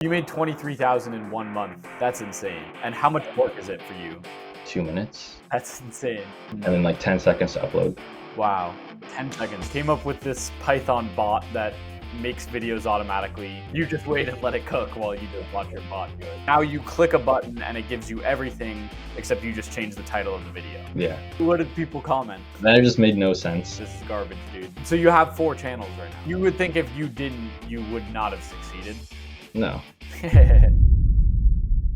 You made 23,000 in 1 month. That's insane. And how much work is it for you? 2 minutes. That's insane. And then like 10 seconds to upload. Wow. 10 seconds. Came up with this Python bot that makes videos automatically. You just wait and let it cook while you just watch your bot do it. Now you click a button and it gives you everything except you just change the title of the video. Yeah. What did people comment? That just made no sense. This is garbage, dude. So you have 4 channels right now. You would think if you didn't, you would not have succeeded. No.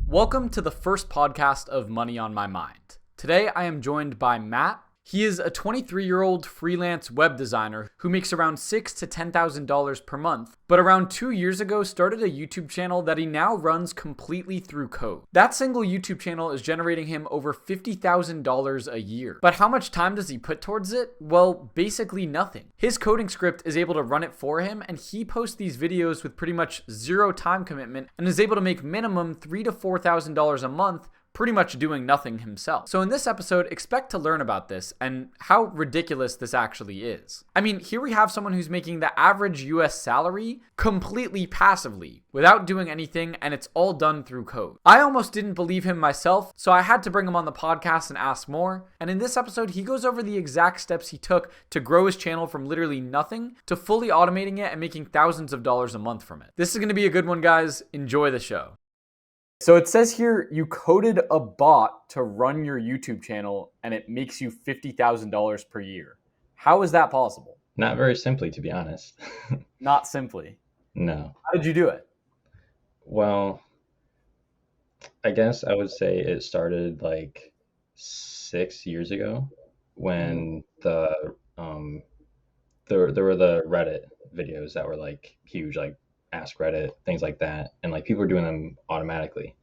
Welcome to the first podcast of Money on My Mind. Today I am joined by Matt. He is a 23-year-old freelance web designer who makes around $6,000 to $10,000 per month, but around 2 years ago started a YouTube channel that he now runs completely through code. That single YouTube channel is generating him over $50,000 a year. But how much time does he put towards it? Well, basically nothing. His coding script is able to run it for him, and he posts these videos with pretty much zero time commitment and is able to make minimum $3,000 to $4,000 a month pretty much doing nothing himself. So in this episode, expect to learn about this and how ridiculous this actually is. I mean, here we have someone who's making the average US salary completely passively without doing anything, and it's all done through code. I almost didn't believe him myself, so I had to bring him on the podcast and ask more. And in this episode, he goes over the exact steps he took to grow his channel from literally nothing to fully automating it and making thousands of dollars a month from it. This is going to be a good one, guys. Enjoy the show. So it says here you coded a bot to run your YouTube channel and it makes you $50,000 per year. How is that possible? Not very simply, to be honest. Not simply. No. How did you do it? Well, I guess I would say it started like 6 years ago when there were the Reddit videos that were like huge, like Ask Reddit, things like that, and like people were doing them automatically.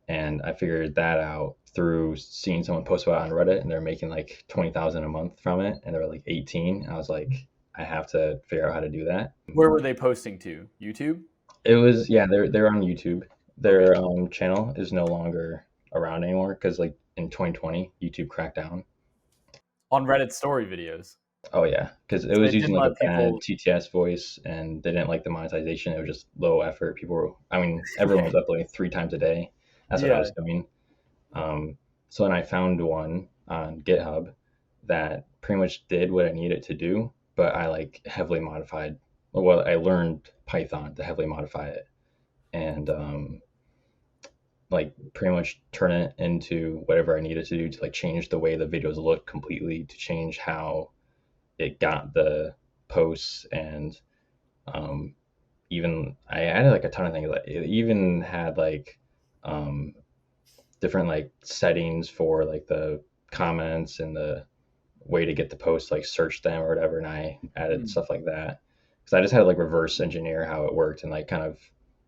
And I figured that out through seeing someone post about it on Reddit, and they're making like 20,000 a month from it, and they were like 18. I was like, I have to figure out how to do that. Where were they posting to? YouTube? It was, yeah, they're on YouTube. Their channel is no longer around anymore because like in 2020 YouTube cracked down On Reddit story videos. Oh yeah, because it So was they using didn't like a let bad people. TTS voice, and they didn't like the monetization. It was just low effort. Everyone was uploading 3 times a day. That's what I Yeah. was doing. So then I found one on GitHub that pretty much did what I needed to do, but I like heavily modified. Well, I learned Python to heavily modify it, and like pretty much turn it into whatever I needed to do to like change the way the videos look completely, to change how it got the posts, and even I added like a ton of things. Like it even had like different like settings for like the comments and the way to get the posts, like search them or whatever, and I added stuff like that because I just had to like reverse engineer how it worked and like kind of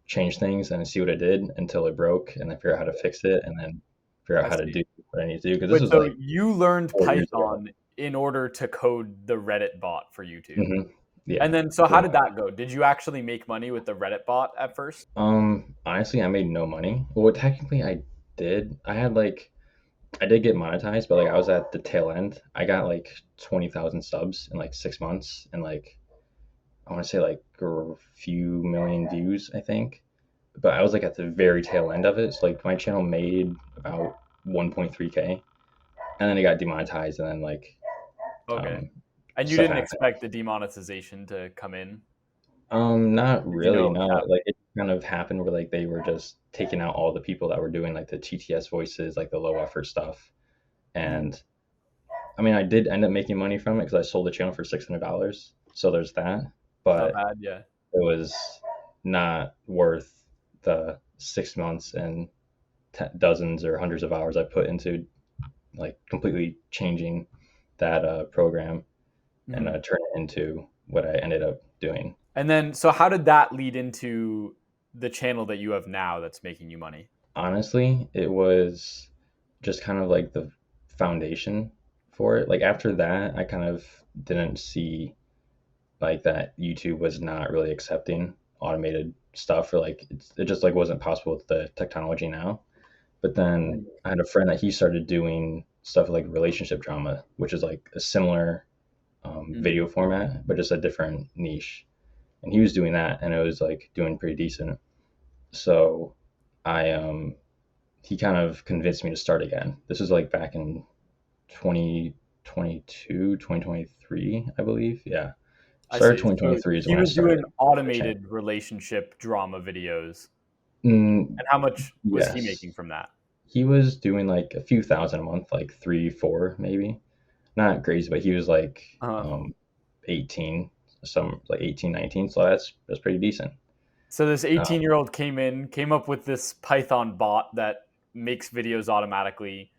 change things and see what it did until it broke, and then figure out how to fix it, and then figure out I how to see. do what I need to do, because this Wait, was so like you learned 4 years ago. Python in order to code the Reddit bot for YouTube. Mm-hmm. Yeah. And then, so how did that go? Did you actually make money with the Reddit bot at first? Honestly, I made no money. Well, technically I did. I did get monetized, but like I was at the tail end. I got like 20,000 subs in like 6 months, and like I want to say like a few million views, I think. But I was like at the very tail end of it. So like my channel made about 1.3K, and then it got demonetized, and then like Okay. And you stuff didn't happened. expect the demonetization to come in? Not Did you really, know it was no. happening? Like it kind of happened where like they were just taking out all the people that were doing like the TTS voices, like the low effort stuff. And I mean, I did end up making money from it because I sold the channel for $600. So there's that. Not But bad, yeah. it was not worth the 6 months and dozens or hundreds of hours I put into like completely changing that program and turn it into what I ended up doing. And then, so how did that lead into the channel that you have now that's making you money? Honestly, it was just kind of like the foundation for it. Like after that, I kind of didn't see like that YouTube was not really accepting automated stuff, or like it just like wasn't possible with the technology now. But then I had a friend that he started doing stuff like relationship drama, which is like a similar video format, but just a different niche. And he was doing that, and it was like doing pretty decent. So I he kind of convinced me to start again. This was like back in 2022, 2023, I believe. Yeah. I Started see. So 2023 is he when I was doing started the channel. automated relationship drama videos. Mm, And how much was he yes. making from that? He was doing like a few thousand a month, like three, four, maybe. Not crazy, but he was like Uh-huh. 18, some like 18, 19. So that's pretty decent. So this Um, 18-year-old came up with this Python bot that makes videos automatically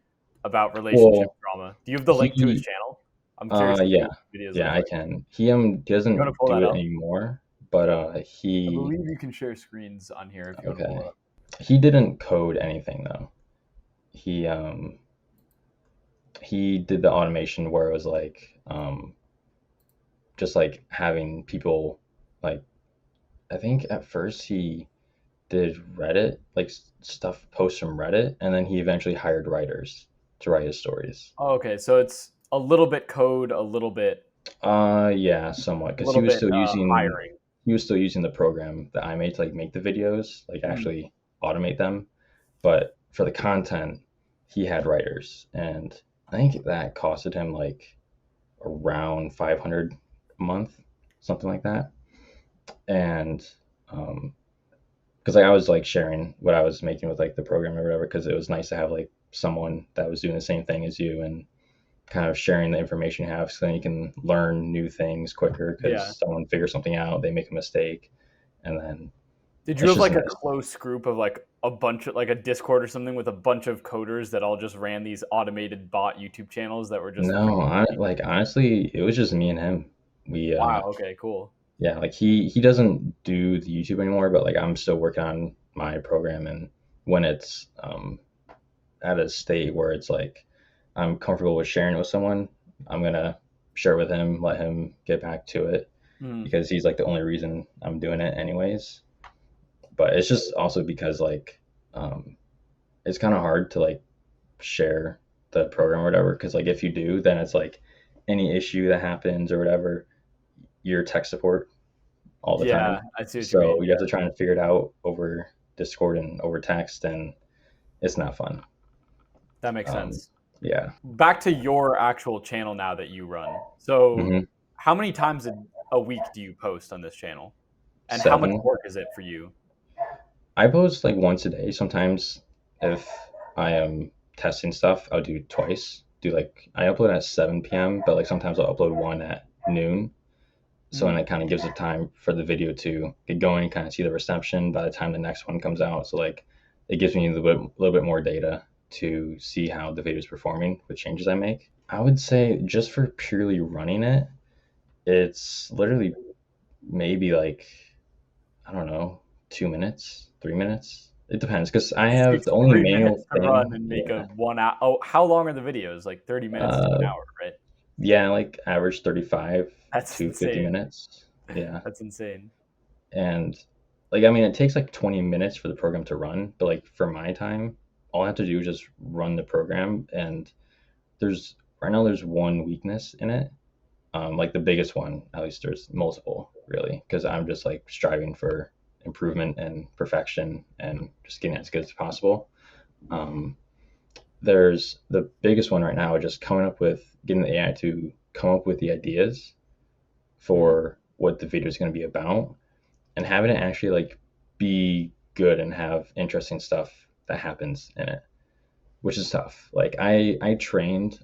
about relationship well, drama. Do you have the link to his he, channel? I'm curious to see yeah, what his videos yeah, look I like. can. He You want to doesn't pull do that it up? anymore, but I he believe you can share screens on here if you want to pull it okay. up. He didn't code anything though. He um he did the automation where it was like just like having people like I think at first he did Reddit, like stuff posts from Reddit, and then he eventually hired writers to write his stories. Oh, okay, so it's a little bit code, Yeah, somewhat, a because little bit hiring. he was still using the program that I made to like make the videos, like Mhm. actually automate them. But for the content, he had writers, and I think that costed him like around 500 a month, something like that. And because like, I was like sharing what I was making with like the program or whatever, because it was nice to have like someone that was doing the same thing as you and kind of sharing the information you have, so then you can learn new things quicker because Yeah. someone figures something out, they make a mistake, and then Did you it's have just like a nice. close group of like a bunch of like a Discord or something with a bunch of coders that all just ran these automated bot YouTube channels that were just No, freaking like honestly, it was just me and him. We wow, okay, cool. yeah, like he doesn't do the YouTube anymore, but like I'm still working on my program, and when it's at a state where it's like I'm comfortable with sharing it with someone, I'm gonna share it with him, let him get back to it Mhm. because he's like the only reason I'm doing it anyways. But it's just also because like um, it's kind of hard to like share the program or whatever because like if you do, then it's like any issue that happens or whatever, you're tech support all the Yeah, time. I see what you So mean. you have to try and figure it out over Discord and over text, and it's not fun. That makes Um, sense. yeah. Back to your actual channel now that you run. So, hmm how many times a week do you post on this channel? And how much 7. work is it for you? I post like once a day. Sometimes if I am testing stuff, I'll do twice. Do like I upload at 7 p.m., but like sometimes I'll upload one at noon. So then Mm. it kind of gives it time for the video to get going, kind of see the reception by the time the next one comes out. So like it gives me little bit more data to see how the video is performing with changes I make. I would say just for purely running it, it's literally maybe like I don't know, 2 minutes, 3 minutes. It depends because I It have takes the only 3 minutes manual to run thing. and make a Yeah. 1 hour. Oh, how long are the videos? Like 30 minutes to an Uh, hour, right? yeah, like average 35 That's to 50 insane. minutes. Yeah. That's insane. And like, I mean, it takes like 20 minutes for the program to run, but like for my time, all I have to do is just run the program. And there's right now, there's one weakness in it. Like the biggest one, at least there's multiple really, because I'm just like striving for improvement and perfection and just getting as good as possible. Um, there's the biggest one right now, just coming up with getting the AI to come up with the ideas Mm. for what the video is going to be about and having it actually like be good and have interesting stuff that happens in it, which is tough. Like I trained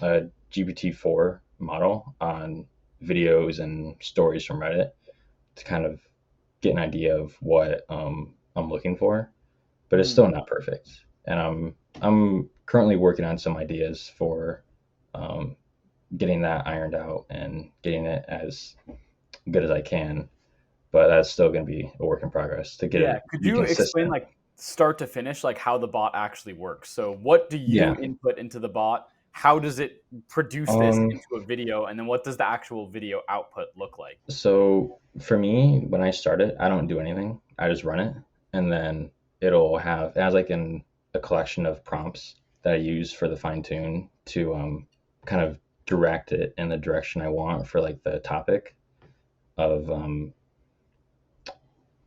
a GPT-4 model on videos and stories from Reddit to kind of get an idea of what I'm looking for, but it's Mm. still not perfect. And I'm currently working on some ideas for um, getting that ironed out and getting it as good as I can. But that's still going to be a work in progress to get Yeah. it Could be you explain consistent. like start to finish, like how the bot actually works? So what do you Yeah. input into the bot? How does it produce this Um. into a video? And then what does the actual video output look like? So for me, when I start it, I don't do anything. I just run it, and then it has like a collection of prompts that I use for the fine tune to kind of direct it in the direction I want for like the topic of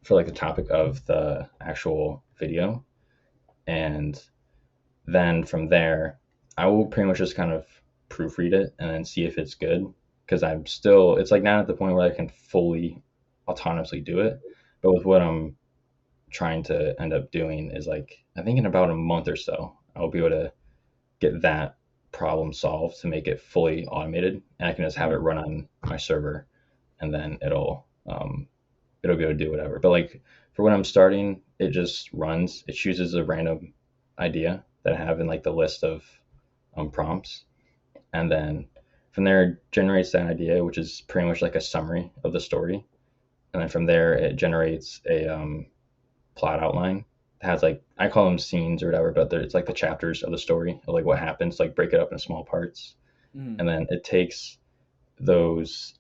for like the topic of the actual video. And then from there, I will pretty much just kind of proofread it and then see if it's good. Because it's like not at the point where I can fully autonomously do it. But with what I'm trying to end up doing is like, I think in about a month or so, I'll be able to get that problem solved to make it fully automated. And I can just have it run on my server and then it'll be able to do whatever. But like for when I'm starting, it just runs. It chooses a random idea that I have in like the list of prompts, and then from there it generates that idea, which is pretty much like a summary of the story. And then from there it generates a plot outline. It has like I call them scenes or whatever, but it's like the chapters of the story, of like what happens, like break it up in small parts, and then it takes those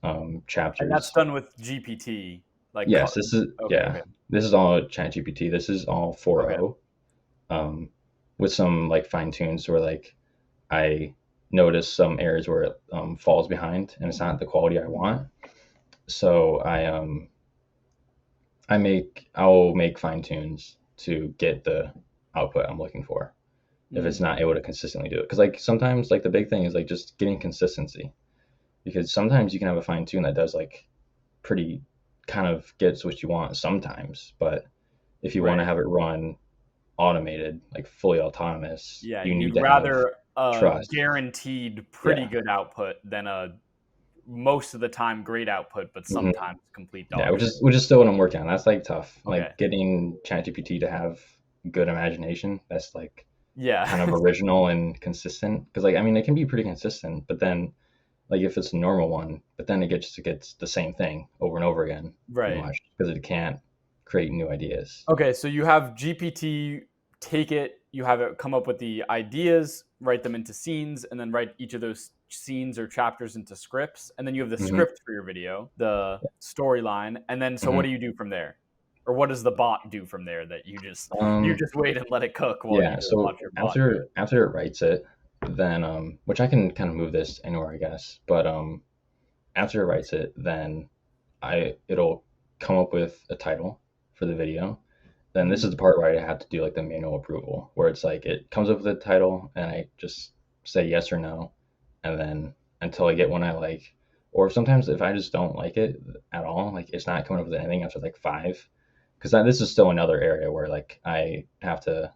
And that's chapters. done with GPT. Like, Yes, this is okay. this is all ChatGPT. This is all Okay. 4.0, with some like fine tunes where like I notice some areas where it falls behind and it's not the quality I want. So I'll make fine tunes to get the output I'm looking for if it's not able to consistently do it. Because like sometimes like the big thing is like just getting consistency. Because sometimes you can have a fine tune that does like pretty kind of gets what you want sometimes, but if you want to Right. have it run automated, like fully autonomous, Yeah, you need you'd to have rather a trust. guaranteed pretty Yeah. good output than a most of the time great output, but hmm sometimes complete Yeah, dog shit. which is still what I'm working on. That's like tough. Okay. Like getting ChatGPT to have good imagination. That's like kind Yeah. of original and consistent. Because like I mean, it can be pretty consistent, but then like if it's a normal one, but then it gets the same thing over and over again, pretty Right. much because it can't create new ideas. Okay, so you have GPT take it, you have it come up with the ideas, write them into scenes, and then write each of those scenes or chapters into scripts. And then you have the hmm script for your video, the storyline, and then so what hmm do you do from there? Or what does the bot do from there that you Um, just wait and let it cook while you Yeah, just so watch your bot do it? after it writes it, then which I can kind of move this anywhere, I guess. But after it writes it, then it'll come up with a title for the video. Then this is Mhm. the part where I have to do like the manual approval, where it's like it comes up with a title and I just say yes or no, and then until I get one I like. Or sometimes if I just don't like it at all, like it's not coming up with anything after like five, because this is still another area where like I have to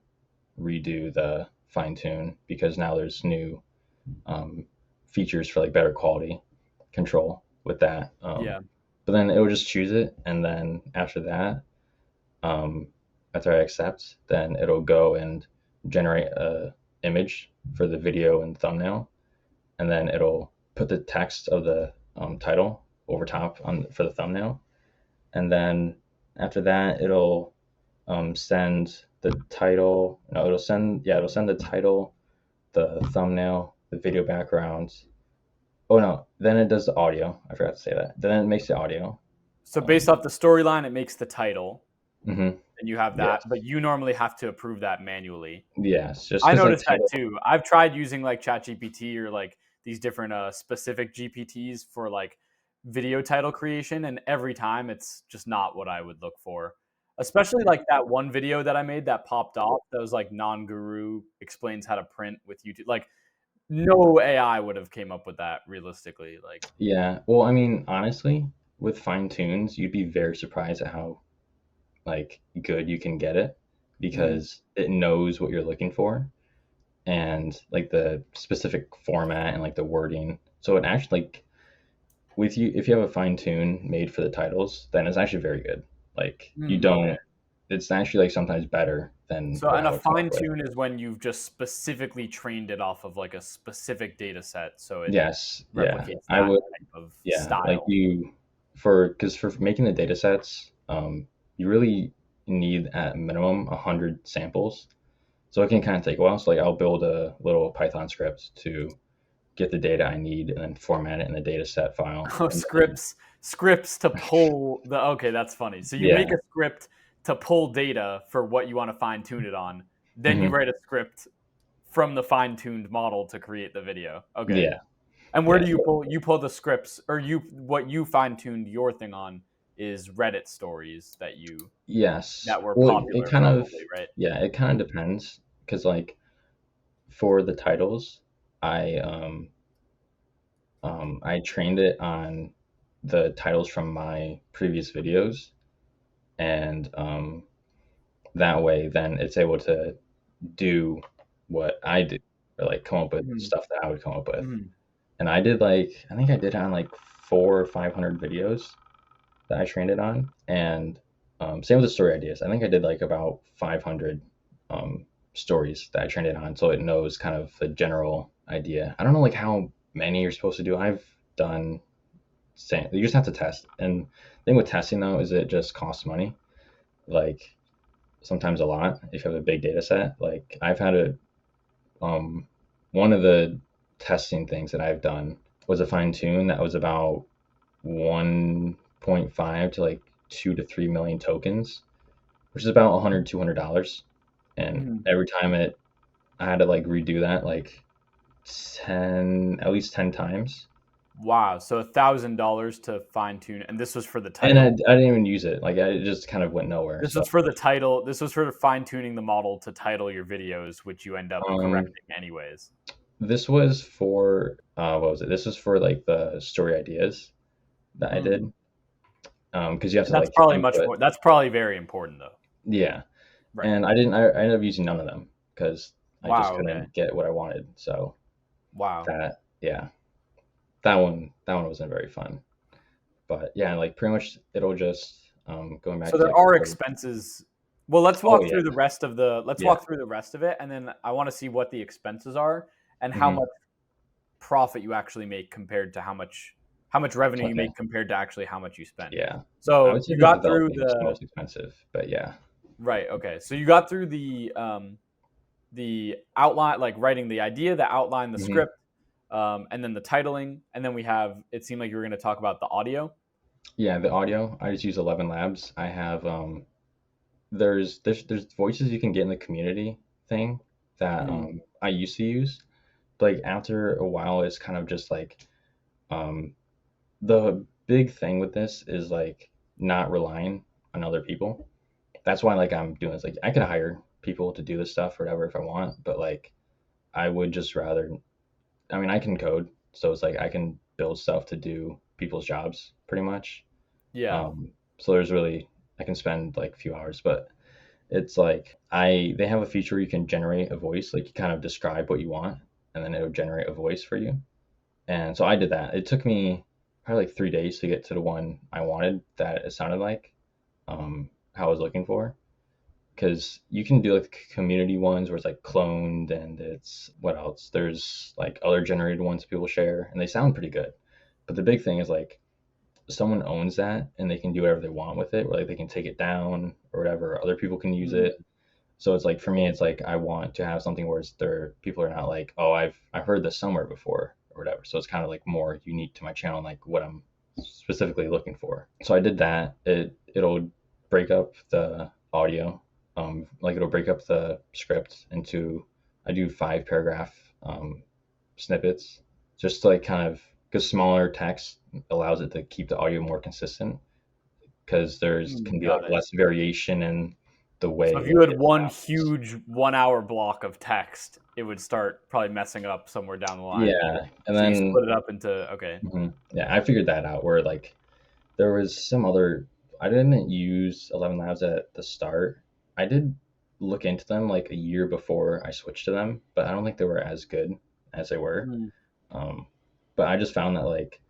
redo the fine tune because now there's new um, features for like better quality control with that. Yeah. But then it will just choose it, and then after that, um, after I accept, then it'll go and generate a image for the video and thumbnail, and then it'll put the text of the title over top on for the thumbnail, and then after that, send the title. No, it'll send the title, the thumbnail, the video background. Oh no, then it does the audio. I forgot to say that. Then it makes the audio. So based Um, off the storyline, it makes the title, hmm and you have that, Yes, but you normally have to approve that manually. yes. Just I because the noticed that title. too. I've tried using like ChatGPT or like these different specific GPTs for like video title creation, and every time it's just not what I would look for. Especially like that one video that I made that popped off that was like non-guru explains how to print with YouTube. Like no AI would have came up with that realistically. Like Yeah. Well, I mean, honestly, with fine tunes, you'd be very surprised at how like good you can get it mm, because it knows what you're looking for and like the specific format and like the wording. So it actually like with you if you have a fine tune made for the titles, then it's actually very good. Like you okay. don't it's actually like sometimes better than So what and I a would come up fine with. tune is when you've just specifically trained it off of like a specific data set, so it Yes, yeah. replicates I that would type of yeah, like style. you for because for making the data sets, you really need at minimum 100 samples. So it can kind of take a while. So like I'll build a little Python script to get the data I need and then format it in the data set file. Oh, And then scripts to pull the okay, that's funny. So you make yeah. a script to pull data for what you want to fine tune it on. Then you hmm write a script from the fine tuned model to create the video. Okay. Yeah. And where Yeah. do you pull the scripts or you what you fine tuned your thing on? is Reddit stories that Yes. were Well, it popular kind of, probably, right? yeah, it kind of depends because like for the titles, I I trained it on the titles from my previous videos, and that way, then it's able to do what I do, or like come up with Mhm. stuff that I would come up with. Mhm. And I did like I think I did it on like 400 or 500 videos that I trained it on, and same with the story ideas. I think I did like about 500 um, stories that I trained it on, so it knows kind of the general idea. I don't know like how many you're supposed to do. I've done same. You just have to test. And the thing with testing though is it just costs money. Like sometimes a lot if you have a big data set. Like I've had a one of the testing things that I've done was a fine tune that was about 1.5 to like 2 to 3 million tokens, which is about 100 $200. And Mhm. every time I had to like redo that like at least 10 times. Wow. So $1,000 to fine tune, and this was for the And title. I didn't even use it. Like it just kind of went nowhere. This So was for the title. This was for fine tuning the model to title your videos, which you end up um, correcting anyways. this was for what was it? This was for like the story ideas that I Mm. did. Because you have And to that's like probably much input. more. That's probably very important, though. Yeah, Right. and I didn't. I ended up using none of them because I just Wow. Okay. couldn't get what I wanted. So Wow. that yeah, that one wasn't very fun. But yeah, like pretty much it'll just going back So to there like the are code. expenses. Well, let's Oh walk yeah, through the rest of the. Let's yeah. walk through the rest of it, and then I want to see what the expenses are and how Hmm. much profit you actually make compared to how much revenue you Okay, make compared to actually how much you spend. yeah. I So would say you the got through developing is the the most expensive, but yeah. right. Okay. So you got through the outline, like writing the idea, the outline, the Hmm. script, and then the titling, and then we have. It seemed like you were going to talk about the audio. Yeah, the audio. I just use 11 Labs. I have there's voices you can get in the community thing that Mm, I used to use. But like after a while, it's kind of just like um, the big thing with this is like not relying on other people. That's why like I'm doing this. Like I could hire people to do this stuff or whatever if I want, but like I would just rather. I mean, I can code, so it's like I can build stuff to do people's jobs pretty much. yeah. So there's really I can spend like a few hours, but it's like they have a feature where you can generate a voice, like you kind of describe what you want, and then it'll generate a voice for you. And so I did that. It took me probably like 3 days to get to the one I wanted that it sounded like, how I was looking for. Because you can do like community ones where it's like cloned and it's what else? There's like other generated ones people share and they sound pretty good. But the big thing is like someone owns that and they can do whatever they want with it, or like they can take it down or whatever. Other people can use Mm, it. So it's like for me, it's like I want to have something where it's there. People are not like, oh, I've heard this somewhere before or whatever. So it's kind of like more unique to my channel, like what I'm specifically looking for. So I did that. It'll break up the audio, like it'll break up the script into. I do 5 paragraph snippets, just to like kind of because smaller text allows it to keep the audio more consistent because there's can be like got it. less variation in the So way if you like had it one sounds. huge 1 hour block of text, it would start probably messing up somewhere down the line. Yeah, and So you then split it up into okay. yeah, I figured that out where like there was some other. I didn't use 11 Labs at the start. I did look into them like a year before I switched to them, but I don't think they were as good as they were. Mm. Um, but I just found that like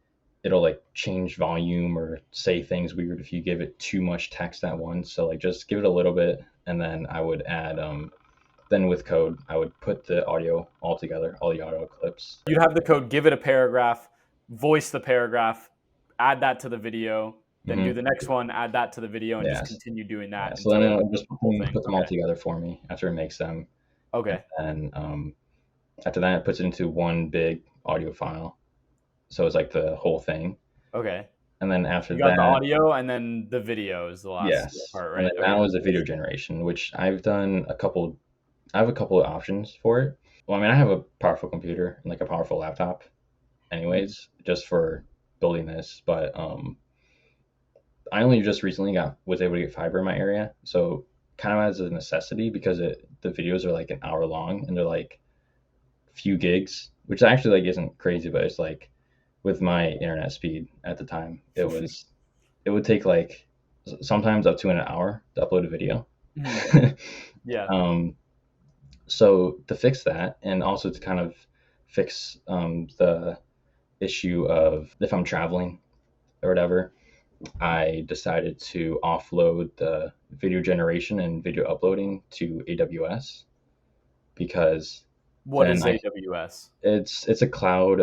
it'll like change volume or say things weird if you give it too much text at once. So like just give it a little bit, and then I would add then with code I would put the audio all together, all the audio clips. You'd have the code, give it a paragraph, voice the paragraph, add that to the video, then do Hmm. the next one, add that to the video, and just Yes. continue doing Yeah. that So then until it'll the just whole thing. put them all Okay. together for me after it makes them, and Okay. then after that it puts it into one big audio file. So it's like the whole thing, Okay. and then So after you got the that, audio, and then the video is the last yes, part, and right? then Okay. now is the video generation, which I've done a couple. I have a couple of options for it. Well, I mean, I have a powerful computer and like a powerful laptop, Mm. anyways, just for building this. But I only just recently was able to get fiber in my area, so kind of as a necessity because the videos are like an hour long and they're like few gigs, which actually like isn't crazy, but it's like with my internet speed at the time, it would take like sometimes up to an hour to upload a video. Mhm. Yeah. um, so to fix that, and also to kind of fix the issue of if I'm traveling or whatever, I decided to offload the video generation and video uploading to AWS because What then is I AWS? it's a cloud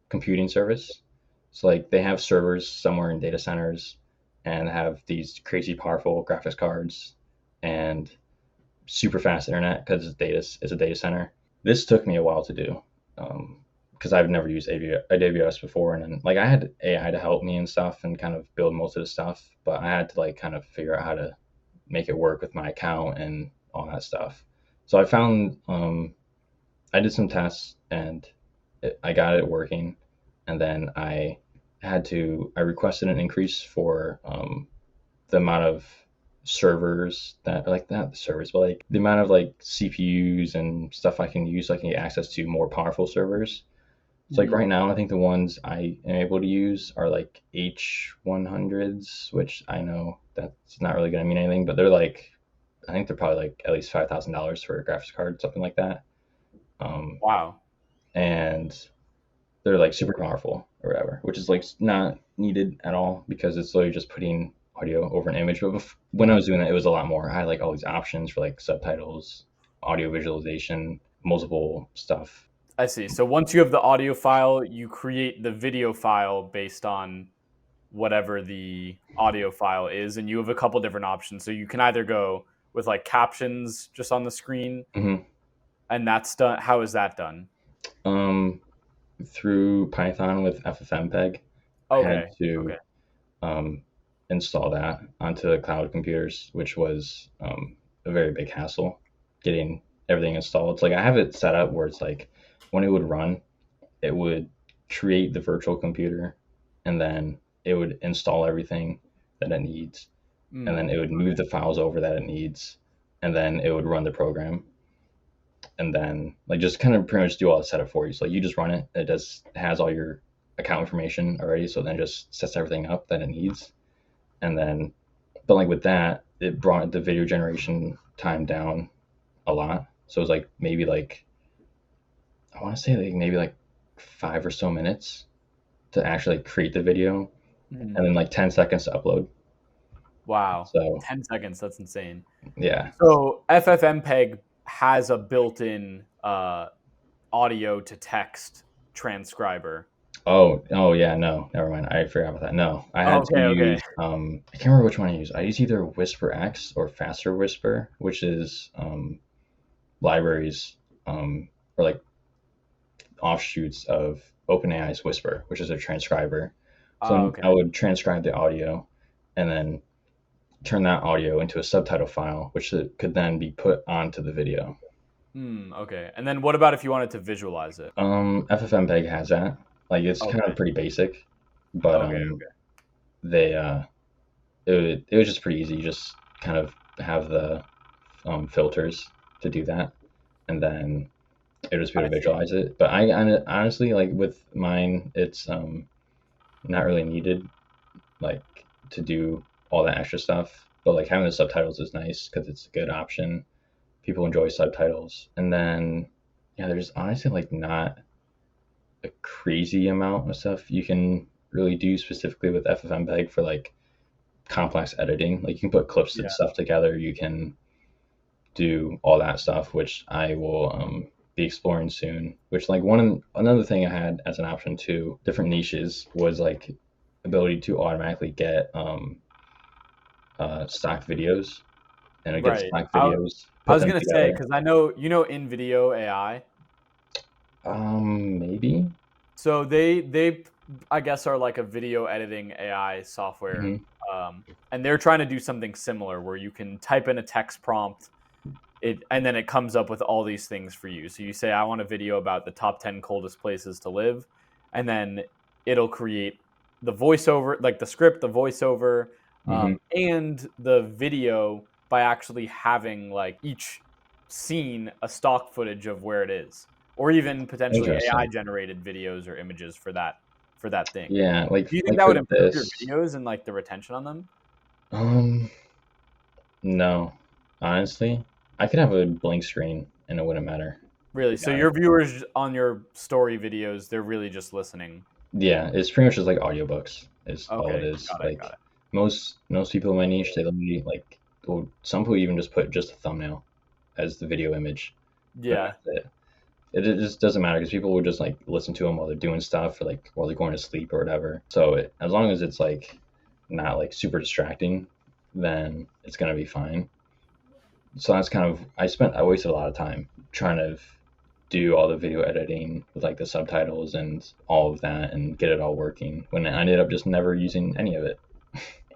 computing service. So like they have servers somewhere in data centers and have these crazy powerful graphics cards and super fast internet because it's a data center. This took me a while to do because I've never used AWS before, and then like I had AI to help me and stuff and kind of build most of the stuff, but I had to like kind of figure out how to make it work with my account and all that stuff. So I found I did some tests and I got it working, and then I requested an increase for the amount of servers that like not the servers, but like the amount of like CPUs and stuff I can use so I can get access to more powerful servers. So like Mhm. right now, I think the ones I am able to use are like H100s, which I know that's not really going to mean anything, but they're like I think they're probably like at least $5,000 for a graphics card, something like that. Um, Wow. and they're like super powerful or whatever, which is like not needed at all because it's literally just putting audio over an image. But when I was doing that, it was a lot more. I had like all these options for like subtitles, audio visualization, multiple stuff. I see. So once you have the audio file, you create the video file based on whatever the audio file is, and you have a couple different options. So you can either go with like captions just on the screen, hmm and that's done. How is that done? Um, through Python with FFmpeg, I had Okay. Okay. to um, install that onto the cloud computers, which was a very big hassle getting everything installed. It's like I have it set up where it's like when it would run, it would create the virtual computer and then it would install everything that it needs and then Mm, it would move the files over that it needs and then it would run the program and then like just kind of pretty much do all the setup for you. So like, you just run it. Has all your account information already. So then it just sets everything up that it needs. And then, but like with that, it brought the video generation time down a lot. So it was like maybe like I want to say like maybe like 5 or so minutes to actually create the video, mm. and then like 10 seconds to upload. Wow. So 10 seconds. That's insane. yeah. So FFmpeg has a built-in audio to text transcriber. Oh yeah, no, never mind. I forgot about that. No, I had to Okay. Okay. use I can't remember which one I used. I used either Whisper X or Faster Whisper, which is libraries or like offshoots of OpenAI's Whisper, which is a transcriber. So Okay. I would transcribe the audio and then turn that audio into a subtitle file, which could then be put onto the video. Okay. And then what about if you wanted to visualize it? FFmpeg has that. Like it's kind Okay. of pretty basic, but Okay. they it was just pretty easy. You just kind of have the filters to do that, and then it was be I able to see. visualize it. But I honestly like with mine, it's not really needed like to do all that extra stuff. But like having the subtitles is nice because it's a good option. People enjoy subtitles, and then yeah, there's honestly like not a crazy amount of stuff you can really do specifically with FFmpeg for like complex editing. Like you can put clips and Yeah. stuff together. You can do all that stuff, which I will be exploring soon. Which like another thing I had as an option too, different niches was like ability to automatically get stock videos and it gets Right. stock I, videos, I put was them gonna say together. because I know in video AI. Maybe. So they I guess are like a video editing AI software, hmm and they're trying to do something similar where you can type in a text prompt, and then it comes up with all these things for you. So you say I want a video about the top 10 coldest places to live, and then it'll create the voiceover, like the script, the voiceover, Hmm. and the video by actually having like each scene a stock footage of where it is, or even potentially AI Interesting. generated videos or images for that thing. Yeah, Do you think like that for would improve your this, videos and like the retention on them? um, no, honestly, I could have a blank screen and it wouldn't matter, to Really? be So your honest. viewers on your story videos, they're really just listening. Yeah, it's pretty much just like audiobooks is all it Okay, is. got it, got Like it. most people in my niche, they literally like, well, some people even just put just a thumbnail as the video image, and Yeah, that's it. It just doesn't matter because people will just like listen to them while they're doing stuff or like while they're going to sleep or whatever. So as long as it's like not like super distracting, then it's gonna be fine. So that's kind of I wasted a lot of time trying to do all the video editing with like the subtitles and all of that and get it all working when I ended up just never using any of it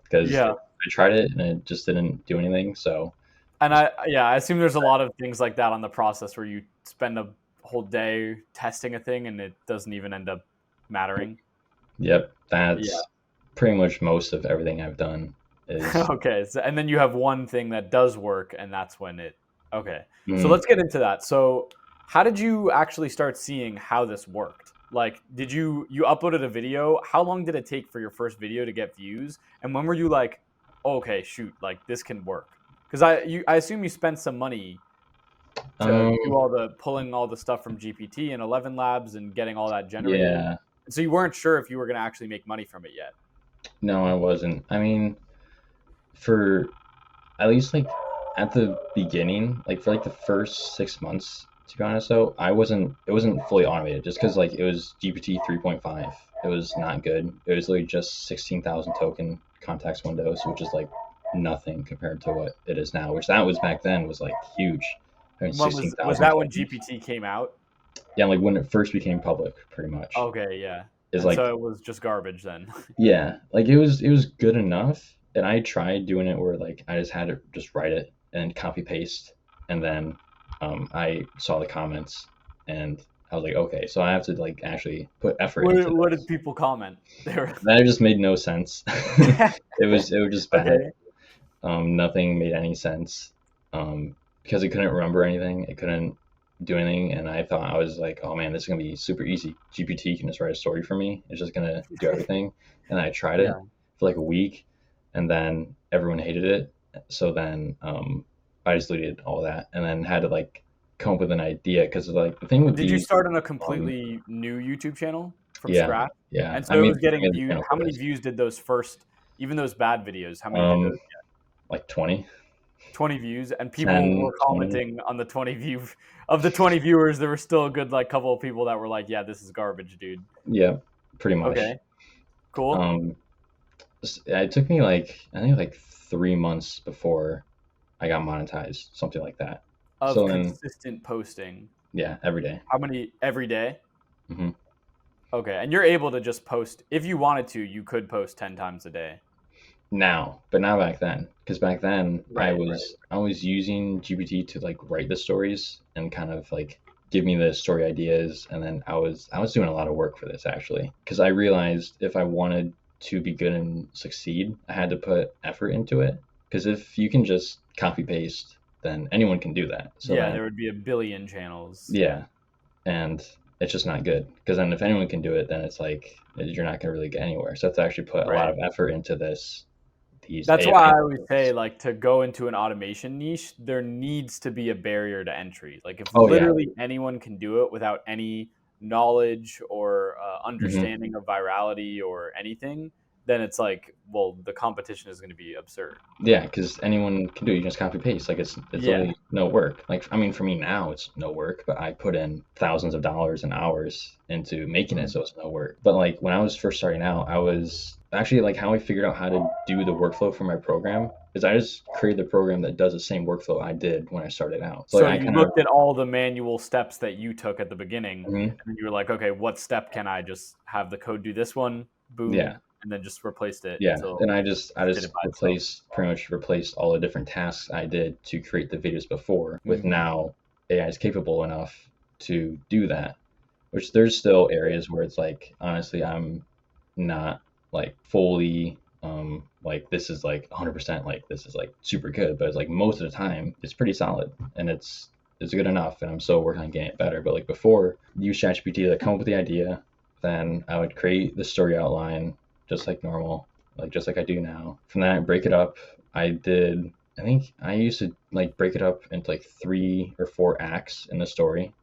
because yeah. I tried it and it just didn't do anything. So And I assume there's a lot of things like that on the process where you spend a whole day testing a thing and it doesn't even end up mattering. yep, Yeah. that's pretty much most of everything I've done is Okay. So, and then you have one thing that does work, and that's when it. Okay. So mm, let's get into that. So, how did you actually start seeing how this worked? Like, did you uploaded a video? How long did it take for your first video to get views? And when were you like, oh, okay, shoot, like this can work? Because I assume you spent some money to um do all the pulling all the stuff from GPT and 11 Labs and getting all that generated. yeah, So you weren't sure if you were going to actually make money from it yet. no, I wasn't. I mean, for at least like at the beginning, like for like the first 6 months, to be honest, though, it wasn't fully automated just because like it was GPT 3.5. It was not good. It was literally just 16,000 token context windows, which is like nothing compared to what it is now. Which that was back then was like huge. I mean, When was 16,000 that when tokens. GPT came out? Yeah, like when it first became public, pretty much Okay, yeah. is And so like it was just garbage then. yeah, like it was good enough, and I tried doing it where like I just had to just write it and copy paste, and then I saw the comments, and I was like, okay, so I have to like actually put effort into What did this. people comment? They were That just made no sense. It was just bad. okay. Nothing made any sense. Because it couldn't remember anything, it couldn't do anything, and I thought I was like, oh man, this is gonna be super easy. GPT can just write a story for me. It's just gonna do everything. And I tried it Yeah. for like a week, and then everyone hated it. So then I just deleted all that, and then had to like come up with an idea because like the thing with Did you these, start on a um, completely new YouTube channel from yeah, scratch? yeah, And I so it made was getting I made the viewed. channel How for many this. views did those first, even those bad videos, how many did those Um, get? like 20, 20 views, and people 10, were 20. commenting on the 20 view of the 20 viewers. There were still a good like couple of people that were like, "Yeah, this is garbage, dude." Yeah, pretty much. Okay, cool. Um, it took me like I think like 3 months before I got monetized, something like that. Of So then, consistent posting. yeah, every day. How many every day? Hmm. Okay, and you're able to just post if you wanted to. You could post 10 times a day. Now, but not back then, because back then Right, right. I was using GPT to like write the stories and kind of like give me the story ideas, and then I was doing a lot of work for this actually, because I realized if I wanted to be good and succeed, I had to put effort into it. Because if you can just copy paste, then anyone can do that. So Yeah, then, there would be a billion channels. Yeah. yeah, and it's just not good because then if anyone can do it then it's like you're not going to really get anywhere, so I have to actually put a lot Right. of effort into these That's why AI I always say, tools. like, to go into an automation niche, there needs to be a barrier to entry. Like, if Oh yeah. literally anyone can do it without any knowledge or Hmm. understanding of virality or anything, then it's like, well, the competition is going to be absurd. Yeah, because anyone can do it. You just copy paste, like it's Yeah. literally no work. Like I mean for me now it's no work, but I put in thousands of dollars and hours into making it, Mhm. so it's no work. But like when I was first starting out, I was actually like how I figured out how to do the workflow for my program is I just created the program that does the same workflow I did when I started out. So like So I you kind of looked at all the manual steps that you took at the beginning, mhm, and then you were like, okay, what step can I just have the code do this one? yeah. Boom. And then just replaced it Yeah, until and I it did it just by itself. replaced pretty much replaced all the different tasks I did to create the videos before with Hmm. now AI is capable enough to do that. Which there's still areas where it's like honestly I'm not like fully like this is like 100% like this is like super good, but it's like most of the time it's pretty solid and it's good enough, and I'm still working on getting it better. But like before, use ChatGPT to come up with the idea, then I would create the story outline just like normal, like just like I do now. From that, break it up. I think I used to like break it up into like 3 or 4 acts in the story,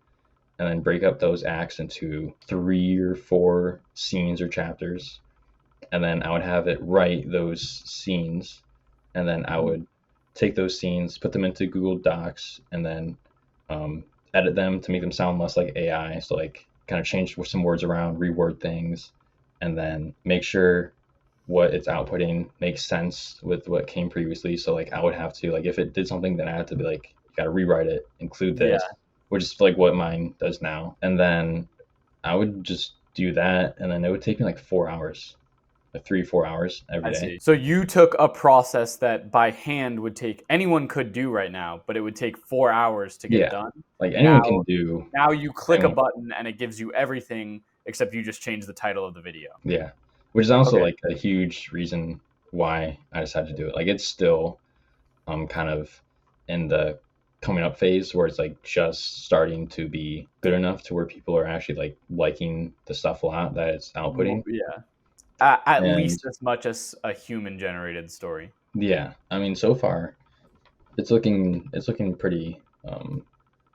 and then break up those acts into 3 or 4 scenes or chapters, and then I would have it write those scenes, and then I would take those scenes, put them into Google Docs, and then edit them to make them sound less like AI. So like kind of change some words around, reword things, and then make sure what it's outputting makes sense with what came previously. So like I would have to, like, if it did something, then I had to be like, you got to rewrite it, include this, Yeah. which is like what mine does now. And then I would just do that, and then it would take me like 4 hours, like 3 4 hours every I day. see. So you took a process that by hand would take anyone could do right now, but it would take 4 hours to get Yeah, done. like anyone Now, can do. now you click a Anyone, button and it gives you everything except you just change the title of the video. yeah, which is also Okay. like a huge reason why I decided to do it. Like it's still kind of in the coming up phase where it's like just starting to be good enough to where people are actually like liking the stuff a lot that it's outputting. Yeah. At And least as much as a human generated story. yeah, I mean, so far it's looking pretty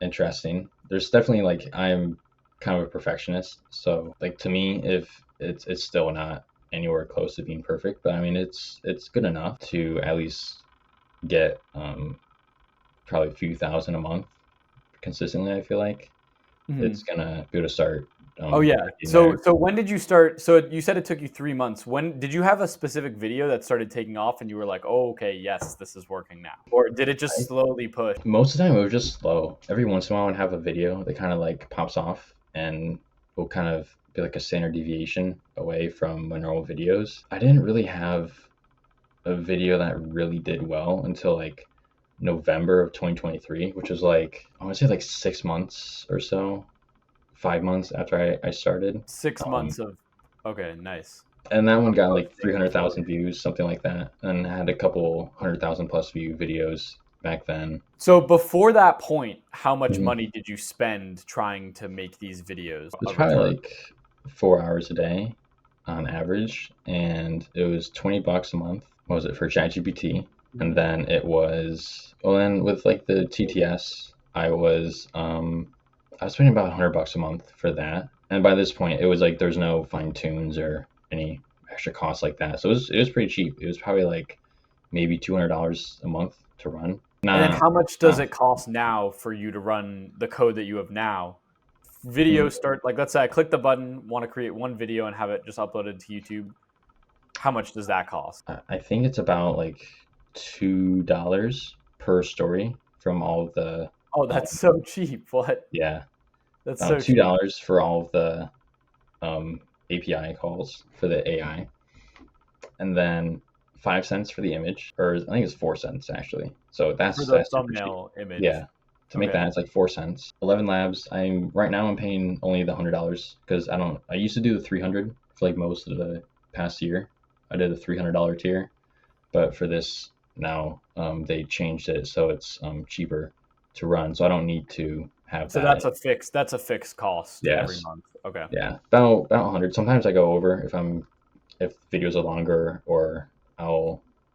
interesting. There's definitely like I'm kind of a perfectionist, so like to me, if it's still not anywhere close to being perfect, but I mean it's good enough to at least get probably a few thousand a month consistently. I feel like Mhm. it's gonna be able to start Oh yeah. getting So there. so when did you start? So you said it took you 3 months. When did you have a specific video that started taking off and you were like, oh, okay, yes, this is working now? Or did it just I, slowly push? most of the time it was just slow. Every once in a while I would have a video that kind of like pops off and will kind of be like a standard deviation away from my normal videos. I didn't really have a video that really did well until like November of 2023, which was like I want to say like 6 months or so, 5 months after I started. Six Um, months of okay, nice. and that one got like Posting before. 300,000 views, something like that, and had a couple 100,000 plus view videos back then. So before that point, how much Mhm. money did you spend trying to make these videos It's a probably return? like 4 hours a day on average, and it was $20 a month. What was it for ChatGPT? And Mhm. then it was, well, then with like the TTS, I was spending about $100 a month for that. And by this point, it was like there's no fine tunes or any extra costs like that, so it was pretty cheap. It was probably like maybe $200 a month to run. And then Not, how much does not it cost now for you to run the code that you have now? mm, Video start like let's say I click the button, want to create one video and have it just uploaded to YouTube. How much does that cost? I think it's about like $2 per story from all of the Oh, um, that's so cheap. What? yeah, That's about so two cheap. dollars for all of the API calls for the AI, and then 5 cents for the image, or I think it's 4 cents actually. So For that's the that's super cheap. thumbnail image. Yeah, to make Okay. that it's like 4 cents. 11 Labs. I'm paying only the $100 because I don't. I used to do the 300 for like most of the past year. I did the $300 tier, but for this now they changed it so it's cheaper to run. So I don't need to have So that. that's a fixed cost every Yes. month. Okay. Yeah, about 100. Sometimes I go over if videos are longer, or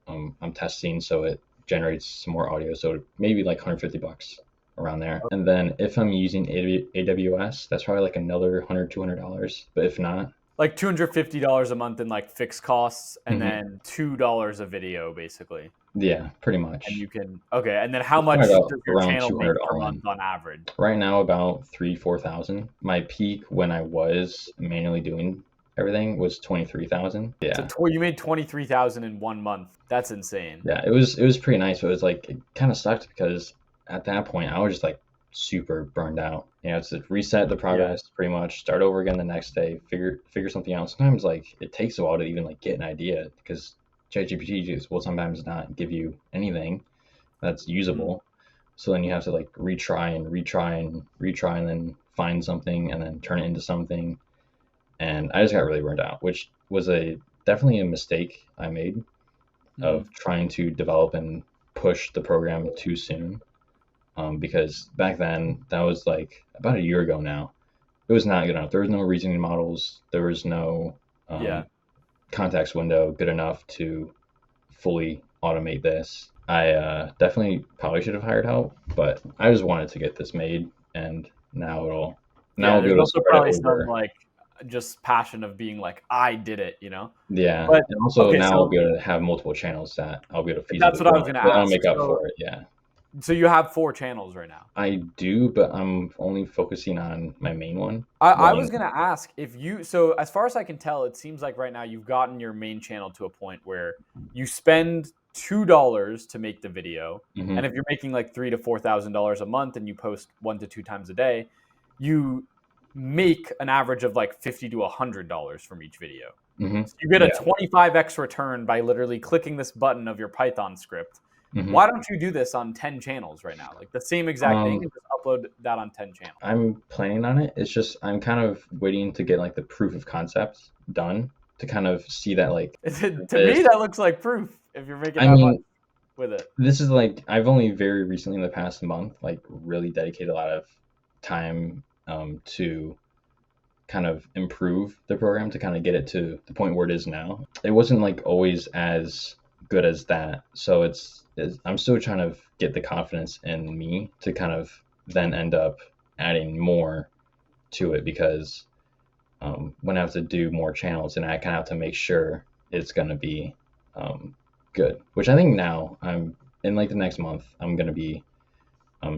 I'm testing so it generates some more audio. So maybe like $150 around there. And then if I'm using AWS, that's probably like another $100 $200. But if not, Like $250 a month in like fixed costs and mhm, then $2 a video basically. yeah, pretty And much. you can okay, and then how It's probably much about does your around channel make 200 per all in. month on average? Right now, about 3 4 thousand. My peak when I was manually doing everything was 23,000. So Yeah, you made 23,000 in 1 month. That's insane. yeah, it was pretty nice, but it was like it kind of sucked because at that point I was just like super burned out. You know, it's to reset the Yeah. progress pretty much, start over again the next day, figure something out. Sometimes like it takes a while to even like get an idea because ChatGPT just will sometimes not give you anything that's Mhm. usable. So then you have to like retry and then find something and then turn it into something. And I just got really burned out, which was a definitely a mistake I made Mm. of trying to develop and push the program too soon. Because back then, that was like about a year ago now, it was not good enough. There was no reasoning models. There was no Yeah. context window good enough to fully automate this. I definitely probably should have hired help, but I just wanted to get this made, and now Yeah, I'll be there's able to also spread it probably some over. like just passion of being like, I did it, you know? Yeah, But and also okay, now I'll so be able to have multiple channels that I'll be able to that's feasibly what I was run. gonna So that'll ask. make up So for it. Yeah, so you have 4 channels right now. I do, but I'm only focusing on my main one I was running. gonna ask if you so as far as I can tell, it seems like right now you've gotten your main channel to a point where you spend $2 to make the video, Hmm. and if you're making like $3,000 to $4,000 a month and you post 1 to 2 times a day, you make an average of like $50 to $100 from each video. Hmm. So you get a Yeah. 25x return by literally clicking this button of your Python script. Hmm. Why don't you do this on 10 channels right now? Like the same exact thing Um, and just upload that on 10 channels. I'm planning on it. It's just I'm kind of waiting to get like the proof of concept done to kind of see that like To this. me, that looks like proof if you're making I that much mean, with it. this is like I've only very recently in the past month like really dedicated a lot of time to kind of improve the program to kind of get it to the point where it is now. It wasn't like always as good as that. So I'm still trying to get the confidence in me to kind of then end up adding more to it because when I have to do more channels and I kind of have to make sure it's going to be good, which I think now I'm in like the next month, I'm going to be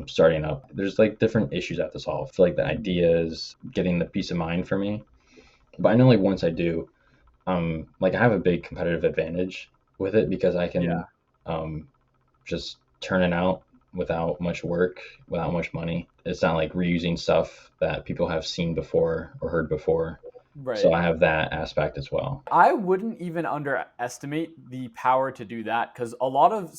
starting up. There's like different issues I have to solve. So like the ideas, getting the peace of mind for me. But I know like once I do, like I have a big competitive advantage with it because I Yeah. can um, just turn it out without much work, without much money. It's not like reusing stuff that people have seen before or heard before. So Right. I have that aspect as well. I wouldn't even underestimate the power to do that because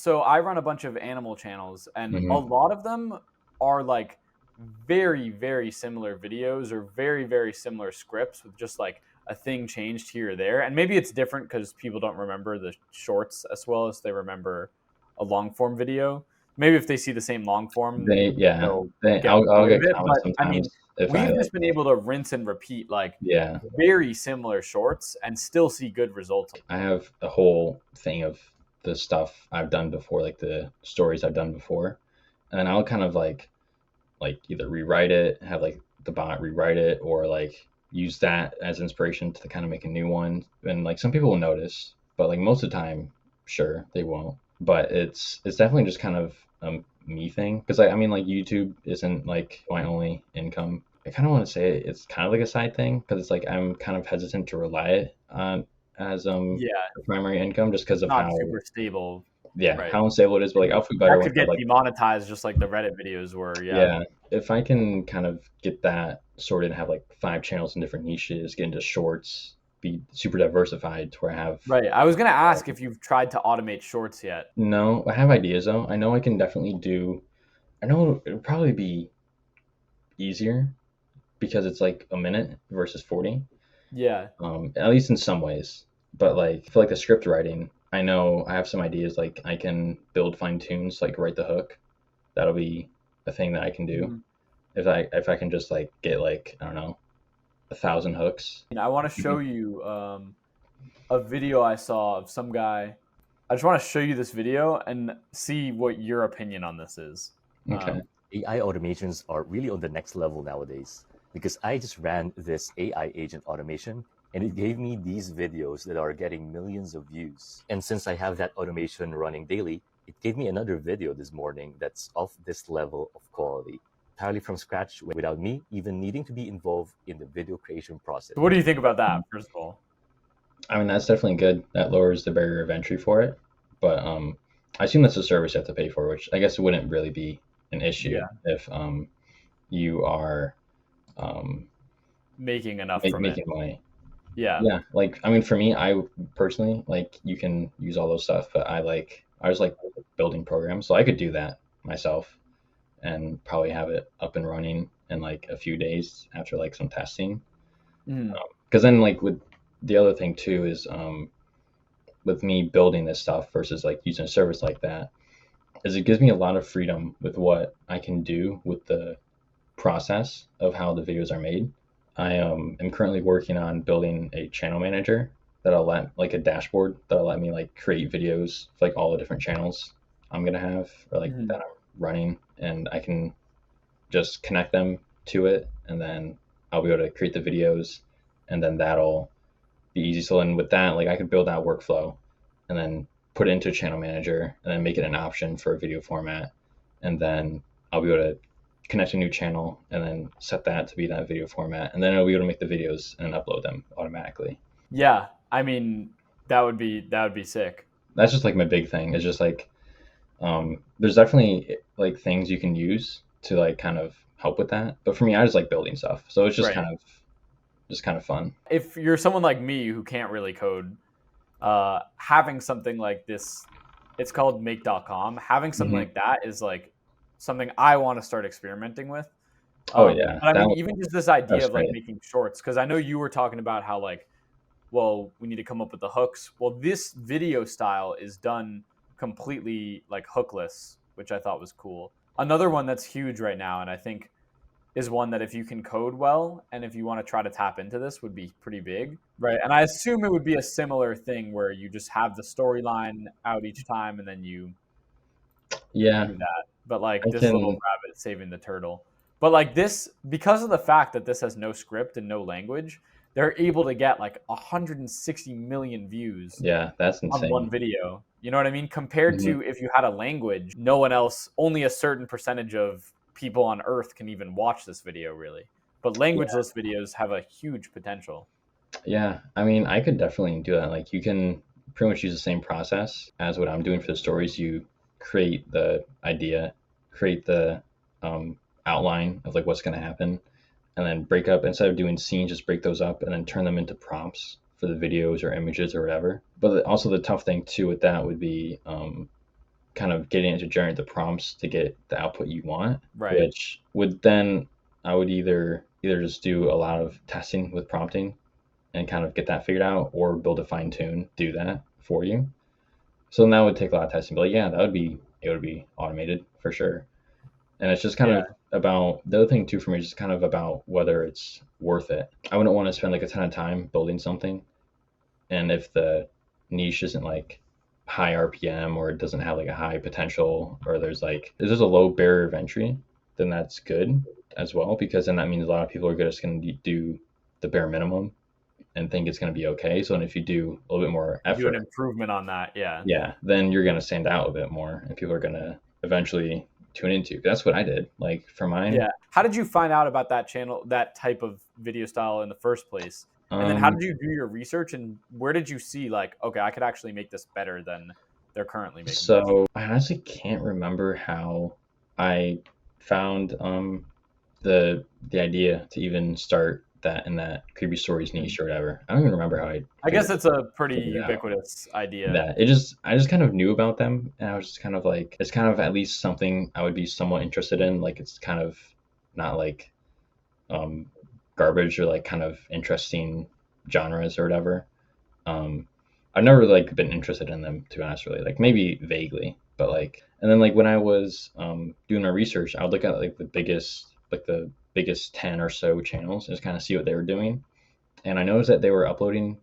so I run a bunch of animal channels and a Hmm. lot of them are like very, very similar videos or very, very similar scripts with just like a thing changed here or there. And maybe it's different because people don't remember the shorts as well as they remember a long form video. Maybe if they see the same long form, Yeah, they'll get I'll annoyed get with it. comments But I mean, sometimes if I we've just like, been able to rinse and repeat like yeah. very similar shorts and still see good results. I have a whole thing of the stuff I've done before, like the stories I've done before, and then I'll kind of like either rewrite it, have like the bot rewrite it, or like use that as inspiration to kind of make a new one. And like some people will notice, but like most of the time, sure they won't. But it's definitely just kind of a me thing because I mean like YouTube isn't like my only income. I kind of want to say it's kind of like a side thing because it's like I'm kind of hesitant to rely it on as Yeah, a primary income just because it's of not how super stable, yeah right? how unstable it is. But like And I'll feel better that once could I get like demonetized just like the Reddit videos were. Yeah. yeah, if I can kind of get that sorted and have like 5 channels in different niches, get into shorts, be super diversified to where I have Right. I was gonna ask if you've tried to automate shorts yet. no, I have ideas though. I know I can definitely do. I know it'll probably be easier because it's like a minute versus 40. Yeah. At least in some ways. But like for like the script writing, I know I have some ideas. Like I can build fine tunes, like write the hook. That'll be a thing that I can do Mhm. if I can just like get like I don't know 1,000 hooks. I want to show Mhm. you a video I saw of some guy. I just want to show you this video and see what your opinion on this is. Okay. AI automations are really on the next level nowadays because I just ran this AI agent automation and it gave me these videos that are getting millions of views. And since I have that automation running daily, it gave me another video this morning that's of this level of quality, entirely from scratch without me even needing to be involved in the video creation process. So what do you think about that, first of all? I mean that's definitely good. That lowers the barrier of entry for it. But I assume that's a service you have to pay for, which I guess wouldn't really be an issue Yeah. if you are um, Making enough from it. making money. Yeah. Yeah, like I mean, for me, I personally like you can use all those stuff, but I was like building programs, so I could do that myself and probably have it up and running in like a few days after like some testing. Mhm. Because then like with the other thing too is with me building this stuff versus like using a service like that is it gives me a lot of freedom with what I can do with the process of how the videos are made. I am currently working on building a channel manager that'll let like a dashboard that'll let me like create videos for like all the different channels I'm gonna have or like Mhm. that I'm running, and I can just connect them to it, and then I'll be able to create the videos, and then that'll be easy. So then with that, like I could build that workflow, and then put it into a channel manager, and then make it an option for a video format, and then I'll be able to connect a new channel and then set that to be that video format, and then I'll be able to make the videos and upload them automatically. Yeah, I mean that would be sick. That's just like my big thing. It's just like there's definitely like things you can use to like kind of help with that, but for me, I just like building stuff, so it's Right. just kind of fun. If you're someone like me who can't really code, having something like this, it's called make.com. Having something Hmm. like that is like something I want to start experimenting with. Oh yeah, But I that mean, was, even just this that idea was of like great. making shorts, because I know you were talking about how like, well, we need to come up with the hooks. Well, this video style is done completely like hookless, which I thought was cool. Another one that's huge right now, and I think is one that if you can code well and if you want to try to tap into this would be pretty big, right? And I assume it would be a similar thing where you just have the storyline out each time and then you Yeah, do that. But like I this little can. rabbit saving the turtle. But like this, because of the fact that this has no script and no language, they're able to get like 160 million views Yeah, that's on one insane. video. You know what I mean? Compared Hmm. to if you had a language, no one else, only a certain percentage of people on Earth can even watch this video, really. But Yeah, languageless videos have a huge potential. yeah. I mean, I could definitely do that. Like, you can pretty much use the same process as what I'm doing for the stories. You create the idea, create the um, outline of like what's going to happen, and then break up instead of doing scenes, just break those up and then turn them into prompts for the videos or images or whatever. But also the tough thing too with that would be kind of getting it to generate the prompts to get the output you want, Right. which would then I would either just do a lot of testing with prompting and kind of get that figured out, or build a fine tune, do that for you. So then that would take a lot of testing. But like, yeah, it would be automated for sure. And it's just kind Yeah. of about the other thing too for me is just kind of about whether it's worth it. I wouldn't want to spend like a ton of time building something, and if the niche isn't like high RPM or it doesn't have like a high potential, or there's just a low barrier of entry, then that's good as well, because then that means a lot of people are just going to do the bare minimum and think it's going to be okay. So, and if you do a little bit more Do an effort, improvement on that. Yeah. yeah, then you're going to stand out a bit more, and people are going to eventually tune into. That's what I did. Like for mine, Yeah. How did you find out about that channel, that type of video style in the first place? And then how um, did you do your research and where did you see like, okay, I could actually make this better than they're currently making this? so I honestly can't remember how I found the idea to even start that in that creepy stories niche or whatever. I don't even remember how I I guess it's a pretty figured it out. ubiquitous idea. That it just I just kind of knew about them, and I was just kind of like it's kind of at least something I would be somewhat interested in. Like it's kind of not like um, garbage or like kind of interesting genres or whatever. Um, I've never like been interested in them, to be honest. Really, like maybe vaguely, but like and then like when I was doing my research, I would look at like the biggest 10 or so channels and just kind of see what they were doing. And I noticed that they were uploading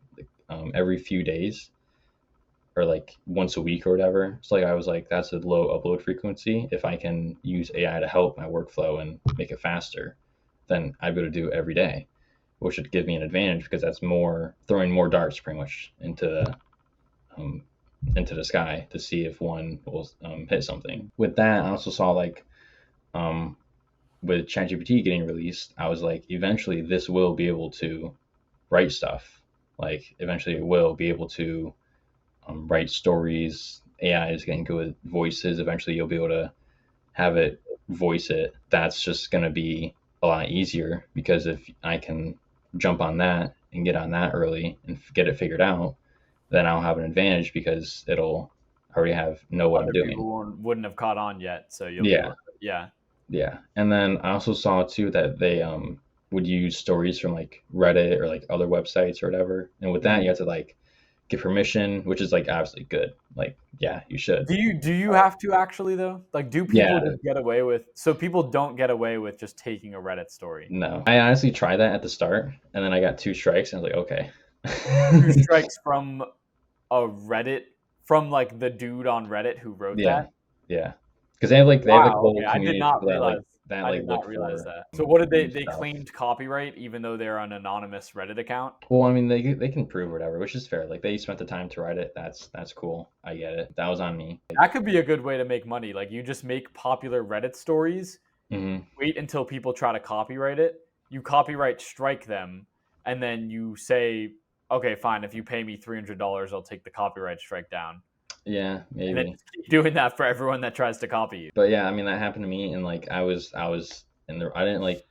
every few days or like once a week or whatever. So like I was like, that's a low upload frequency. If I can use AI to help my workflow and make it faster, then I'd be able to do it every day, which would give me an advantage because that's more throwing more darts pretty much um, into the sky to see if one will hit something. With that, I also saw like um, with ChatGPT getting released, I was like, eventually this will be able to write stuff. Like eventually it will be able to write stories. AI is getting good with voices. Eventually you'll be able to have it voice it. That's just going to be a lot easier because if I can jump on that and get on that early and get it figured out, then I'll have an advantage because it'll already have know what I'm Other doing. people wouldn't have caught on yet, so you'll be able Yeah, to, yeah. yeah. And then I also saw too that they would use stories from like Reddit or like other websites or whatever. And with that, you Mhm. have to like get permission, which is like obviously good. Like, yeah, you should. Do you have to actually though? Like, do people Yeah, just get away with? So people don't get away with just taking a Reddit story. no. I honestly tried that at the start, and then I got 2 strikes, and I was like, okay. 2 strikes from a Reddit from like the dude on Reddit who wrote Yeah, that. yeah. Because they have like a Wow. whole Okay, I did community of not people that realize. I did not look realize for that. So what did they? new They stuff. claimed copyright even though they're an anonymous Reddit account. Well, I mean, they can prove whatever, which is fair. Like they spent the time to write it. That's cool. I get it. That was on me. That could be a good way to make money. Like you just make popular Reddit stories, Hmm. wait until people try to copyright it, you copyright strike them, and then you say, okay, fine, if you pay me $300, I'll take the copyright strike down. Yeah, And then maybe. just keep doing that for everyone that tries to copy you. But yeah, I mean that happened to me, and like I was in the I didn't like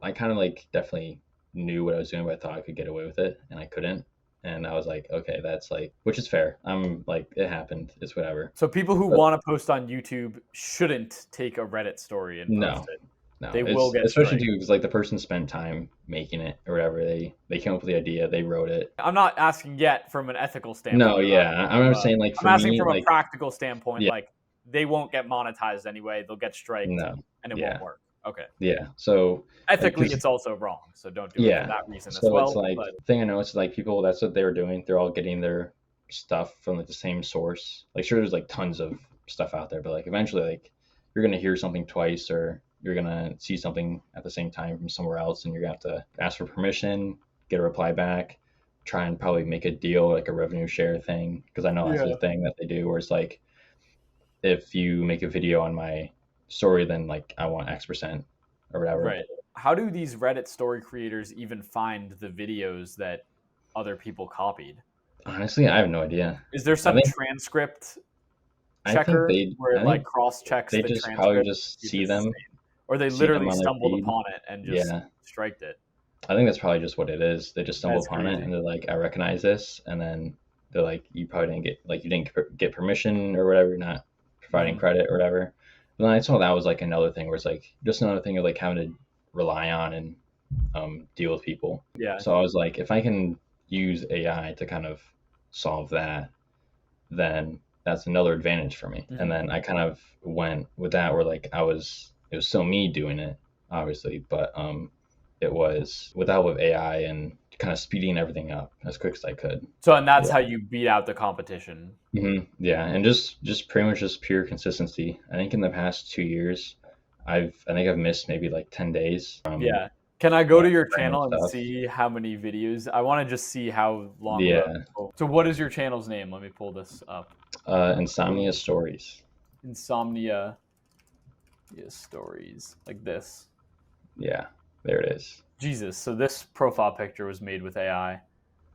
I kind of like definitely knew what I was doing, but I thought I could get away with it, and I couldn't. And I was like, okay, that's like, which is fair. I'm like, it happened. It's whatever. So people who But want to post on YouTube shouldn't take a Reddit story and post no, it. no, They will it's get especially striked. too because like the person spent time making it or whatever. They came up with the idea. They wrote it. I'm not asking yet from an ethical standpoint. No, yeah, I'm not saying like I'm for asking me, from a like practical standpoint. yeah, Like they won't get monetized anyway. They'll get striked, no, and it yeah, won't work. Okay. yeah. So like, Ethically, 'cause it's also wrong. So don't do it for yeah. that reason as So it's well. like But the thing I noticed is like people that's what they were doing. They're all getting their stuff from like the same source. Like sure there's like tons of stuff out there, but like eventually like you're gonna hear something twice or you're gonna see something at the same time from somewhere else and you're gonna have to ask for permission, get a reply back, try and probably make a deal like a revenue share thing. Because I know that's yeah, the thing that they do where it's like if you make a video on my story then like I want X% or whatever. right. How do these Reddit story creators even find the videos that other people copied? Honestly, I have no idea. Is there I some think transcript I think checker they where I it like think cross checks they the just probably transcript just to see if see it's the them, same? Or they see them literally on their stumbled feed. upon it and just Yeah, striked it. I think that's probably just what it is. They just stumble That's upon it crazy. and they're like, I recognize this, and then they're like, you probably didn't get like you didn't get permission or whatever. You're not providing Mhm. credit or whatever. But then I saw that was like another thing where it's like just another thing of like having to rely on and deal with people. Yeah. So I was like, if I can use AI to kind of solve that, then that's another advantage for me. And Mhm. then I kind of went with that where like it was still me doing it, obviously, but it was with the help of AI and kind of speeding everything up as quick as I could. So, and that's Yeah. how you beat out the competition. Yeah, and just pretty much just pure consistency. I think in the past 2 years, I think I've missed maybe like 10 days. Yeah. Can I go to your Brand new channel and stuff. see how many videos? I want to just see how long. Yeah, So, what is your channel's name? Let me pull this up. Insomnia Stories. Insomnia Stories, like this. Yeah, there it is. Jesus. So this profile picture was made with AI.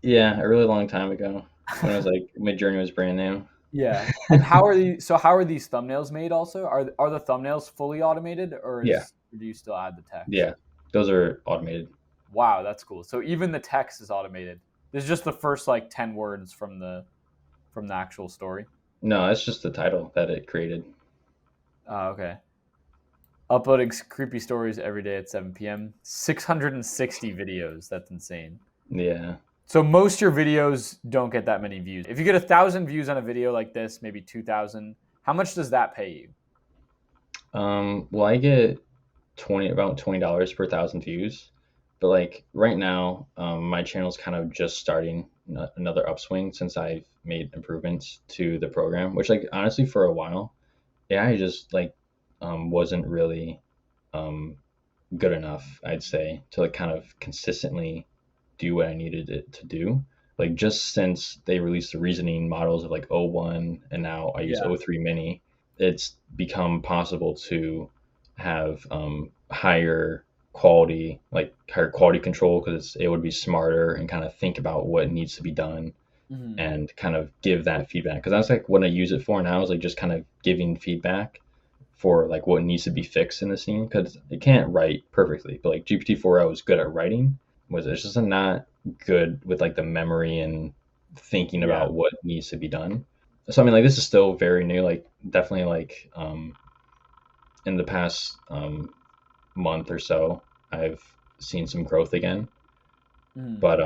Yeah, a really long time ago when I was like Midjourney was brand new. Yeah. And how are these? So how are these thumbnails made? Also, are the thumbnails fully automated, or Yeah, do you still add the text? yeah, those are automated. Wow, that's cool. So even the text is automated. This is just the first like 10 words from the actual story. No, it's just the title that it created. Okay. Uploading creepy stories every day at 7 p.m. 660 videos. That's insane. Yeah. So most of your videos don't get that many views. If you get 1,000 views on a video like this, maybe 2,000, how much does that pay you? Well, I get about $20 per 1,000 views, but like right now, my channel's kind of just starting another upswing since I've made improvements to the program, which like honestly for a while, AI just like wasn't really good enough, I'd say, to like kind of consistently do what I needed it to do. Like just since they released the reasoning models of like O1 and now I use Yeah. O3 Mini, it's become possible to have higher quality, like higher quality control because it would be smarter and kind of think about what needs to be done Mhm. and kind of give that feedback. Because that's like what I use it for now is like just kind of giving feedback for like what needs to be fixed in the scene because it can't write perfectly. But like GPT-4o is good at writing, was it's just not good with like the memory and thinking Yeah. about what needs to be done. So I mean, like this is still very new. Like definitely like in the past month or so, I've seen some growth again. Mhm. But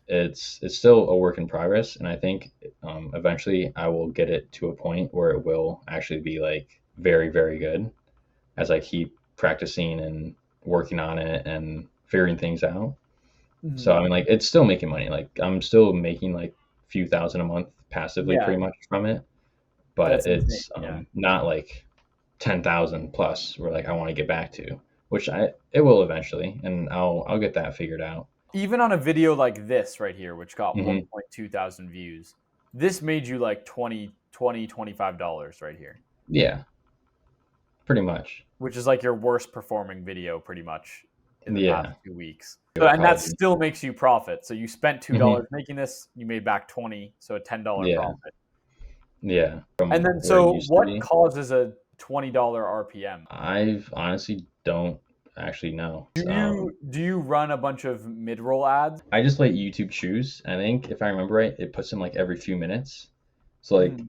it's still a work in progress, and I think eventually I will get it to a point where it will actually be like very, very good as I keep practicing and working on it and figuring things out. So I Mhm. mean, like it's still making money. Like I'm still making like a few thousand a month passively, Yeah, pretty much from it. But that's insane. it's Yeah. not like 10,000 plus where like I want to get back to, which it will eventually, and I'll get that figured out. Even on a video like this right here, which got Hmm. 1.2 thousand views, this made you like 20, $25 right here, Yeah, pretty much. which is like your worst performing video pretty much in the past Yeah, 2 weeks. So, it'll and that probably be. still makes you profit. So you spent Hmm. $2 making this, you made back 20, so a $10 Yeah, profit. yeah. And From then, where it so used to what be, causes a $20 RPM? I've honestly don't actually know. Do you run a bunch of mid-roll ads? I just let YouTube choose. I think if I remember right, it puts in like every few minutes. So like Mhm.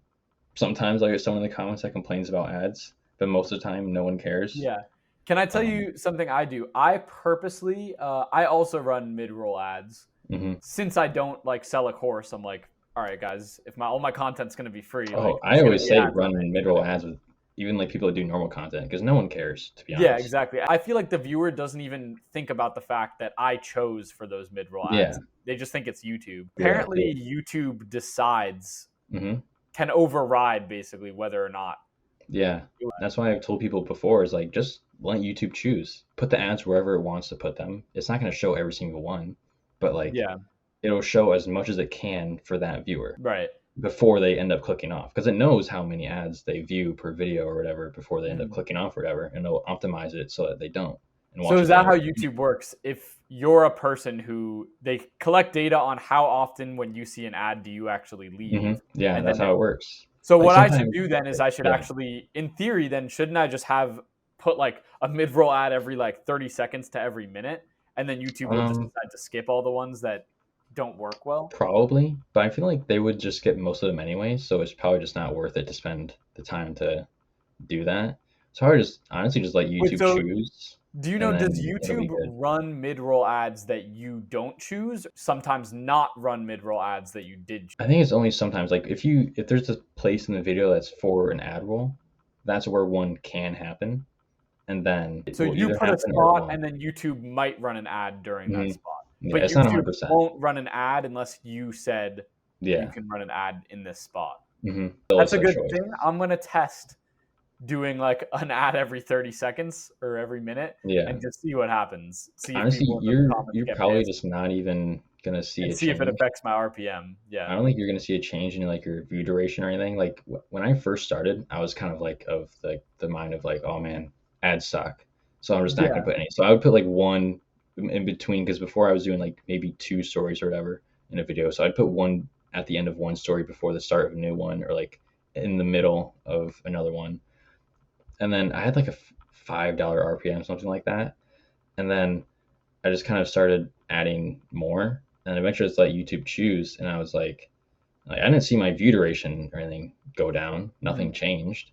sometimes I get someone in the comments that complains about ads, but most of the time no one cares. Yeah. Can I tell Um, you something I do? I purposely, I also run mid-roll ads. mhm. Since I don't like sell a course, I'm like, all right, guys, if all my content's gonna be free, like Oh, I there's gonna always be say ads on run it, even mid-roll if ads with even like people that do normal content because no one cares, to be yeah, honest. exactly. I feel like the viewer doesn't even think about the fact that I chose for those mid-roll Yeah, ads. They just think it's YouTube. yeah, Apparently, YouTube decides hmm, can override basically whether or not. yeah. That's why I've told people before is like just let YouTube choose. Put the ads wherever it wants to put them. It's not going to show every single one, but like Yeah, it'll show as much as it can for that viewer right. before they end up clicking off because it knows how many ads they view per video or whatever before they end up Mhm. clicking off or whatever, and it'll optimize it so that they don't and So watch is as long that as how they can. YouTube works? If you're a person who they collect data on how often when you see an ad do you actually leave, Yeah, and that's then how it works. so Like what I should sometimes, do then is I should yeah. actually, in theory, then shouldn't I just have put like a mid-roll ad every like 30 seconds to every minute, and then YouTube will just Um, decide to skip all the ones that don't work well? Probably, but I feel like they would just get most of them anyway, so it's probably just not worth it to spend the time to do that. So I would just honestly just let Wait, YouTube so choose, do you know, and does then it'll YouTube be good. run mid-roll ads that you don't choose? Sometimes not run mid-roll ads that you did choose? I think it's only sometimes like if there's a place in the video that's for an ad roll, that's where one can happen, and then it So will you either put a happen or it spot won't. and then YouTube might run an ad during that Hmm. spot. Yeah, But it's not YouTube 100%. won't run an ad unless you said you Yeah. can run an ad in this spot. Still That's it's a a good choice. thing. I'm gonna test doing like an ad every 30 seconds or every minute Yeah. and just see what happens. See if Honestly, people in the comments you're get probably pissed just not even gonna see and a see if it change. affects my RPM. I Yeah. don't think you're gonna see a change in like your view duration or anything. Like when I first started, I was kind of like of the mind of like, oh man, ads suck, so I'm just not gonna Yeah. put any. So I would put like one in between because before I was doing like maybe two stories or whatever in a video. So I'd put one at the end of one story before the start of a new one, or like in the middle of another one. And then I had like a $5 RPM, something like that. And then I just kind of started adding more, and eventually it's let YouTube choose, and I was like, I didn't see my view duration or anything go down. Nothing Mhm. changed.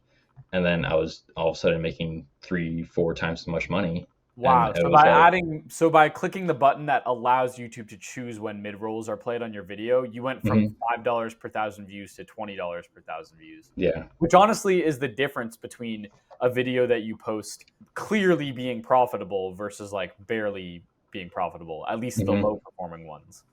And then I was all of a sudden making three, four times as much money. And Wow. it So was by like, adding, so by clicking the button that allows YouTube to choose when mid rolls are played on your video, you went from mhm, $5 per thousand views to $20 per thousand views, yeah, which honestly is the difference between a video that you post clearly being profitable versus like barely being profitable, at least the hmm, low performing ones.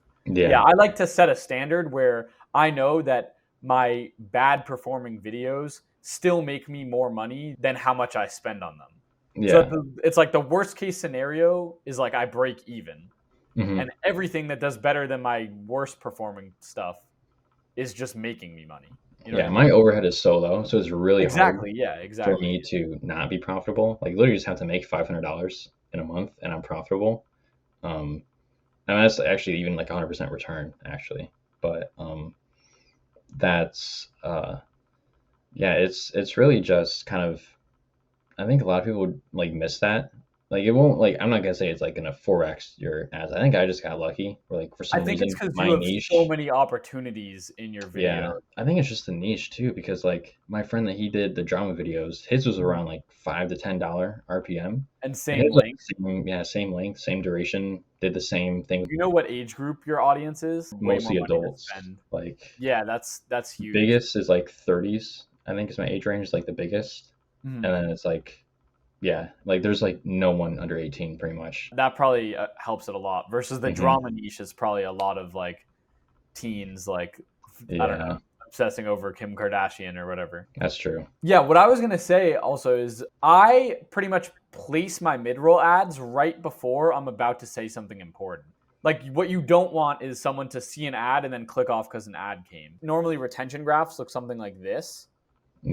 Yeah, yeah, I like to set a standard where I know that my bad performing videos still make me more money than how much I spend on them. So yeah, it's like the worst case scenario is like I break even, hmm, and everything that does better than my worst performing stuff is just making me money. You know what yeah. I My mean? overhead is so low, so it's really hard Exactly. Yeah. for Exactly. me to not be profitable. Like literally, just have to make $500 in a month, and I'm profitable. Um, and that's actually even like 100% return actually, but that's yeah, it's really just kind of I think a lot of people would like miss that Like it won't like I'm not gonna say it's like gonna 4x your ads. I think I just got lucky, or like for I some think it's reason because you my have so niche. many opportunities in your Yeah, video. I think it's just the niche too, because like my friend that he did the drama videos, his was around like $5 to $10 RPM, And and same his was length. same length, same duration, did the same thing. You know what age group your audience is? Way more Mostly money to adults. spend. Like Yeah, that's huge. biggest is like 30s. I think is my age range, is like the biggest, and Mhm. then it's like yeah, like there's like no one under 18 pretty much. That probably helps it a lot versus the Hmm. drama niche is probably a lot of like teens, like, I don't know, Yeah, obsessing over Kim Kardashian or whatever. that's true. Yeah, what I was gonna say also is I pretty much place my mid-roll ads right before I'm about to say something important. Like what you don't want is someone to see an ad and then click off because an ad came. Normally retention graphs look something like this,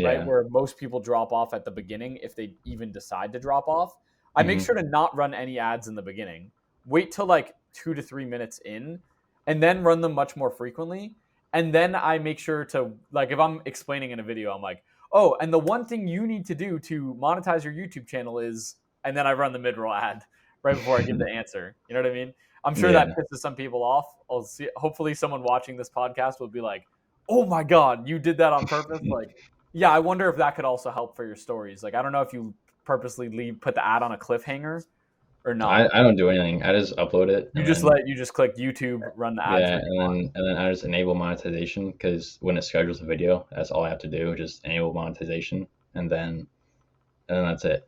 right? Yeah. Where most people drop off at the beginning if they even decide to drop off. I make Hmm. sure to not run any ads in the beginning. Wait till like 2 to 3 minutes in, and then run them much more frequently. And then I make sure to, like, if I'm explaining in a video, I'm like, oh, and the one thing you need to do to monetize your YouTube channel is, and then I run the mid-roll ad right before I give the answer. You know what I mean? I'm sure that Yeah. pisses some people off. I'll see. Hopefully, someone watching this podcast will be like, "Oh my god, you did that on purpose!" Like, yeah, I wonder if that could also help for your stories. Like, I don't know if you purposely put the ad on a cliffhanger or not. I don't do anything. I just upload it and then You just click YouTube, run the ads yeah, when you want. and then I just enable monetization, because when it schedules a video, that's all I have to do, just enable monetization, and then that's it.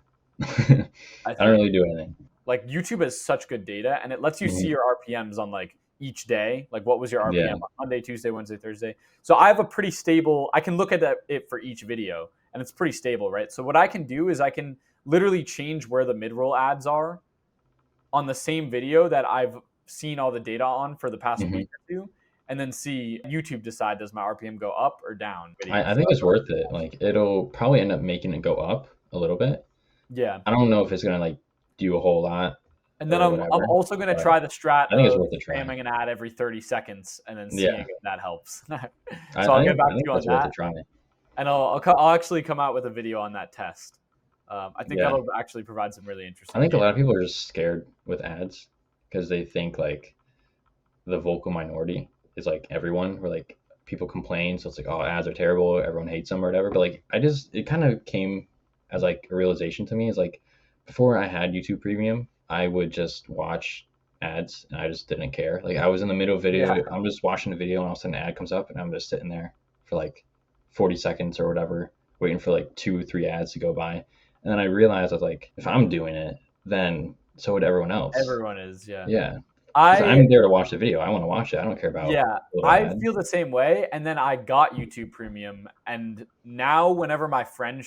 I I don't think really do anything. like YouTube has such good data, and it lets you see Hmm. your RPMs on like each day. Like, what was your Yeah. RPM on Monday, Tuesday, Wednesday, Thursday? So I have a pretty stable. I can look at it for each video, and it's pretty stable, right? So what I can do is I can literally change where the mid-roll ads are on the same video that I've seen all the data on for the past Hmm. week or two, and then see YouTube decide, does my RPM go up or down video. I So think it's worth it. Like it'll probably end up making it go up a little bit. yeah. I don't know if it's gonna like do a whole lot And then or I'm whatever, also going to but try the strat I think it's of worth a try. spamming an ad every 30 seconds and then seeing Yeah, if that helps. So I'll get back I to think you on that's worth a that, try. and I'll actually come out with a video on that test. I think Yeah. that'll actually provide some really I interesting think a data. lot of people are just scared with ads because they think like the vocal minority is like everyone, where like people complain, so it's like, oh, ads are terrible, everyone hates them or whatever. But like it kind of came as like a realization to me, is like before I had YouTube Premium, I would just watch ads and I just didn't care. Like I was in the middle of a Yeah, video, I'm just watching the video and all of a sudden an ad comes up and I'm just sitting there for like 40 seconds or whatever, waiting for like 2 or 3 ads to go by. And then I realized I was like, if I'm doing it, then so would everyone else. everyone is. Yeah. Yeah, because I I'm there to watch the video. I want to watch it. I don't care about Yeah, a little I ad. feel the same way. And then I got YouTube Premium, and now whenever my friend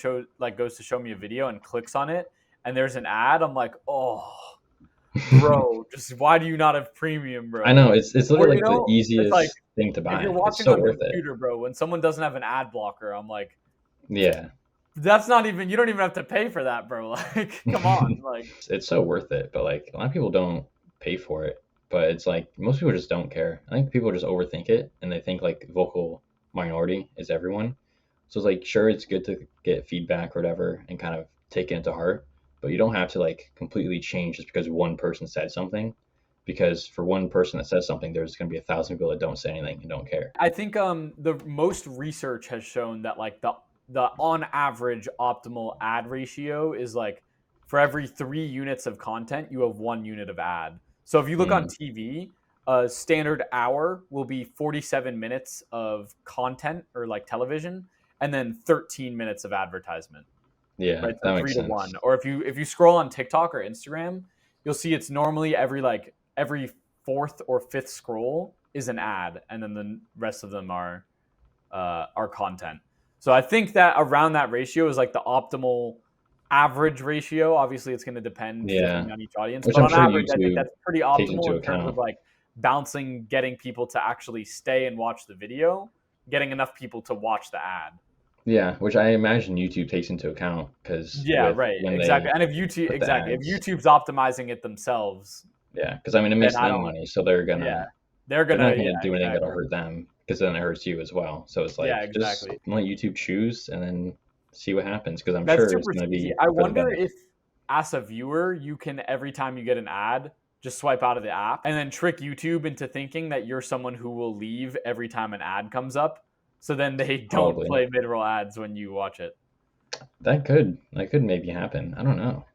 goes to show me a video and clicks on it, and there's an ad, I'm like, oh, bro, just why do you not have Premium, I bro? know it's Or literally like the it's like easiest thing to if you're buy. It's watching so on worth it. computer, bro, when someone doesn't have an ad blocker, I'm like, Yeah, that's not even. You don't even have to pay for that, bro. Like, come on, like. it's so worth it. But like a lot of people don't pay for it. But it's like most people just don't care. I think people just overthink it and they think like vocal minority is everyone. So it's like sure it's good to get feedback or whatever and kind of take it into heart, but you don't have to like completely change just because one person said something. Because for one person that says something, there's going to be 1,000 people that don't say anything and don't care. I think the most research has shown that like the on average optimal ad ratio is like for every 3 units of content you have 1 unit of ad. So if you look on Mm, TV, a standard hour will be 47 minutes of content or like television, and then 13 minutes of advertisement, yeah, right? So that three makes to one. sense. Or if you scroll on TikTok or Instagram, you'll see it's normally every fourth or fifth scroll is an ad, and then the rest of them are content. So I think that around that ratio is like the optimal average ratio. Obviously, it's going to depend Yeah, differently on each audience, which but I'm on sure average, I think YouTube that's pretty takes optimal into in terms of account. like getting people to actually stay and watch the video, getting enough people to watch the ad. Yeah, which I imagine YouTube takes into account because Yeah, with right, when exactly. they And put the if ads, YouTube's optimizing it themselves, yeah, because I mean it then makes I them don't. money, so Yeah, they're not yeah, gonna do anything that'll exactly. hurt them, because then it hurts you as well. So it's Yeah, like just exactly. let YouTube choose and then see what happens, because I'm That's sure it's super gonna cheesy. be I for the wonder better. if as a viewer, you can, every time you get an ad, just swipe out of the app and then trick YouTube into thinking that you're someone who will leave every time an ad comes up. So then they don't Probably. play mid-roll ads when you watch it. That could maybe happen. I don't know.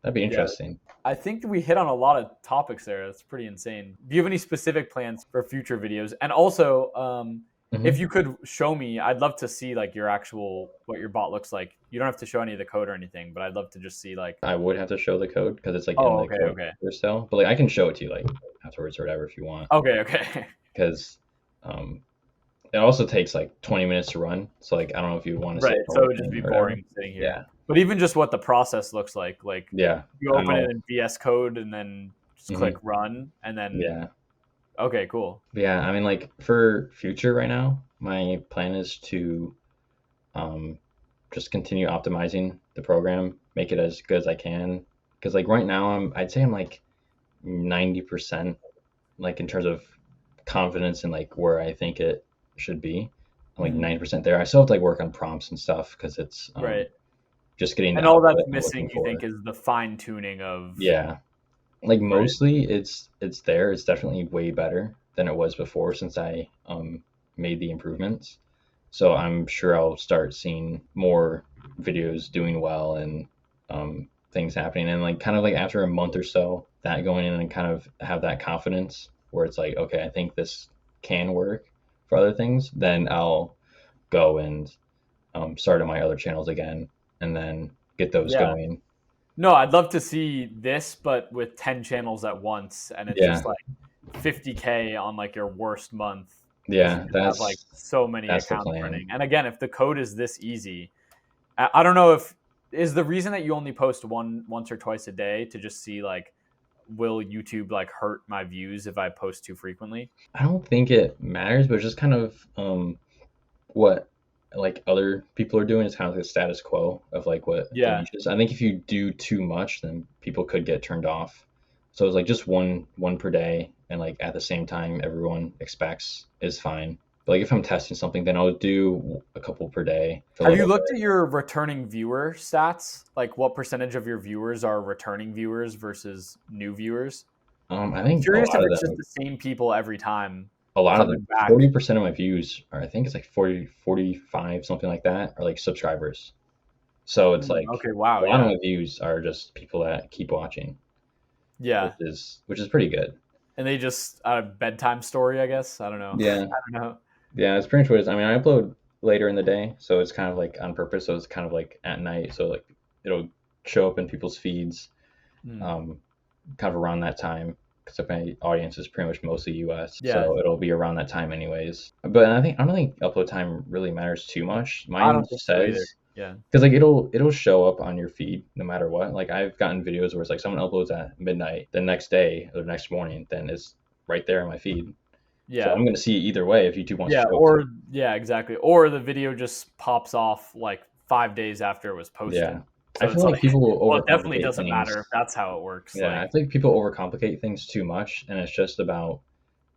That'd be Yeah. interesting. I think we hit on a lot of topics there. That's pretty insane. Do you have any specific plans for future videos? And also, if you could show me, I'd love to see like your actual, what your bot looks like. You don't have to show any of the code or anything, but I'd love to just see like. I would have to show the code because it's like Oh, in the okay, code okay. or so. But like I can show it to you like afterwards or whatever if you want. Okay. Because it also takes like 20 minutes to run. So like I don't know if you want to Right. say So it would just be boring sitting here. Yeah. But even just what the process looks like Yeah. you open it in VS Code and then just click run and then. Yeah. Okay, cool. Yeah. I mean, like for future right now, my plan is to just continue optimizing the program, make it as good as I can. Because like right now, I'd say I'm like 90%, like in terms of confidence and like where I think it should be. I'm like 90% there. I still have to like work on prompts and stuff because it's right. Just getting and all that's missing, you think, is the fine tuning of. Yeah, like mostly it's there. It's definitely way better than it was before since I made the improvements. So I'm sure I'll start seeing more videos doing well and things happening. And like kind of like after a month or so, that going in and kind of have that confidence where it's like, okay, I think this can work for other things, then I'll go and start on my other channels again and then get those going. No, I'd love to see this, but with 10 channels at once, and it's just like 50K on like your worst month. Yeah, that's like so many accounts running. And again, if the code is this easy, I don't know if is the reason that you only post once or twice a day to just see like, will YouTube like hurt my views if I post too frequently? I don't think it matters, but it's just kind of what like other people are doing is kind of like the status quo of like what I think if you do too much, then people could get turned off. So it's like just one per day, and like at the same time everyone expects is fine. But like if I'm testing something, then I'll do a couple per day. Have you looked at your returning viewer stats? Like what percentage of your viewers are returning viewers versus new viewers? I think I'm curious if it's just the same people every time. A lot of them, 40% of my views are, I think it's like 40, 45, something like that, are like subscribers. So it's like, okay, wow, a lot of my views are just people that keep watching. Yeah. Which is pretty good. And they just, a bedtime story, I guess. I don't know. Yeah. I don't know. Yeah, it's pretty much what it is. I mean, I upload later in the day, so it's kind of like on purpose. So it's kind of like at night. So like it'll show up in people's feeds kind of around that time. Because my audience is pretty much mostly US, so it'll be around that time anyways. But I don't think upload time really matters too much. Mine says, because like it'll show up on your feed no matter what. Like I've gotten videos where it's like someone uploads at midnight, the next day or the next morning, then it's right there in my feed. Yeah, so I'm gonna see it either way if YouTube wants to. Exactly. Or the video just pops off like 5 days after it was posted. Yeah. So I feel like people will well, it definitely doesn't matter if that's how it works. Yeah, I think people overcomplicate things too much, and it's just about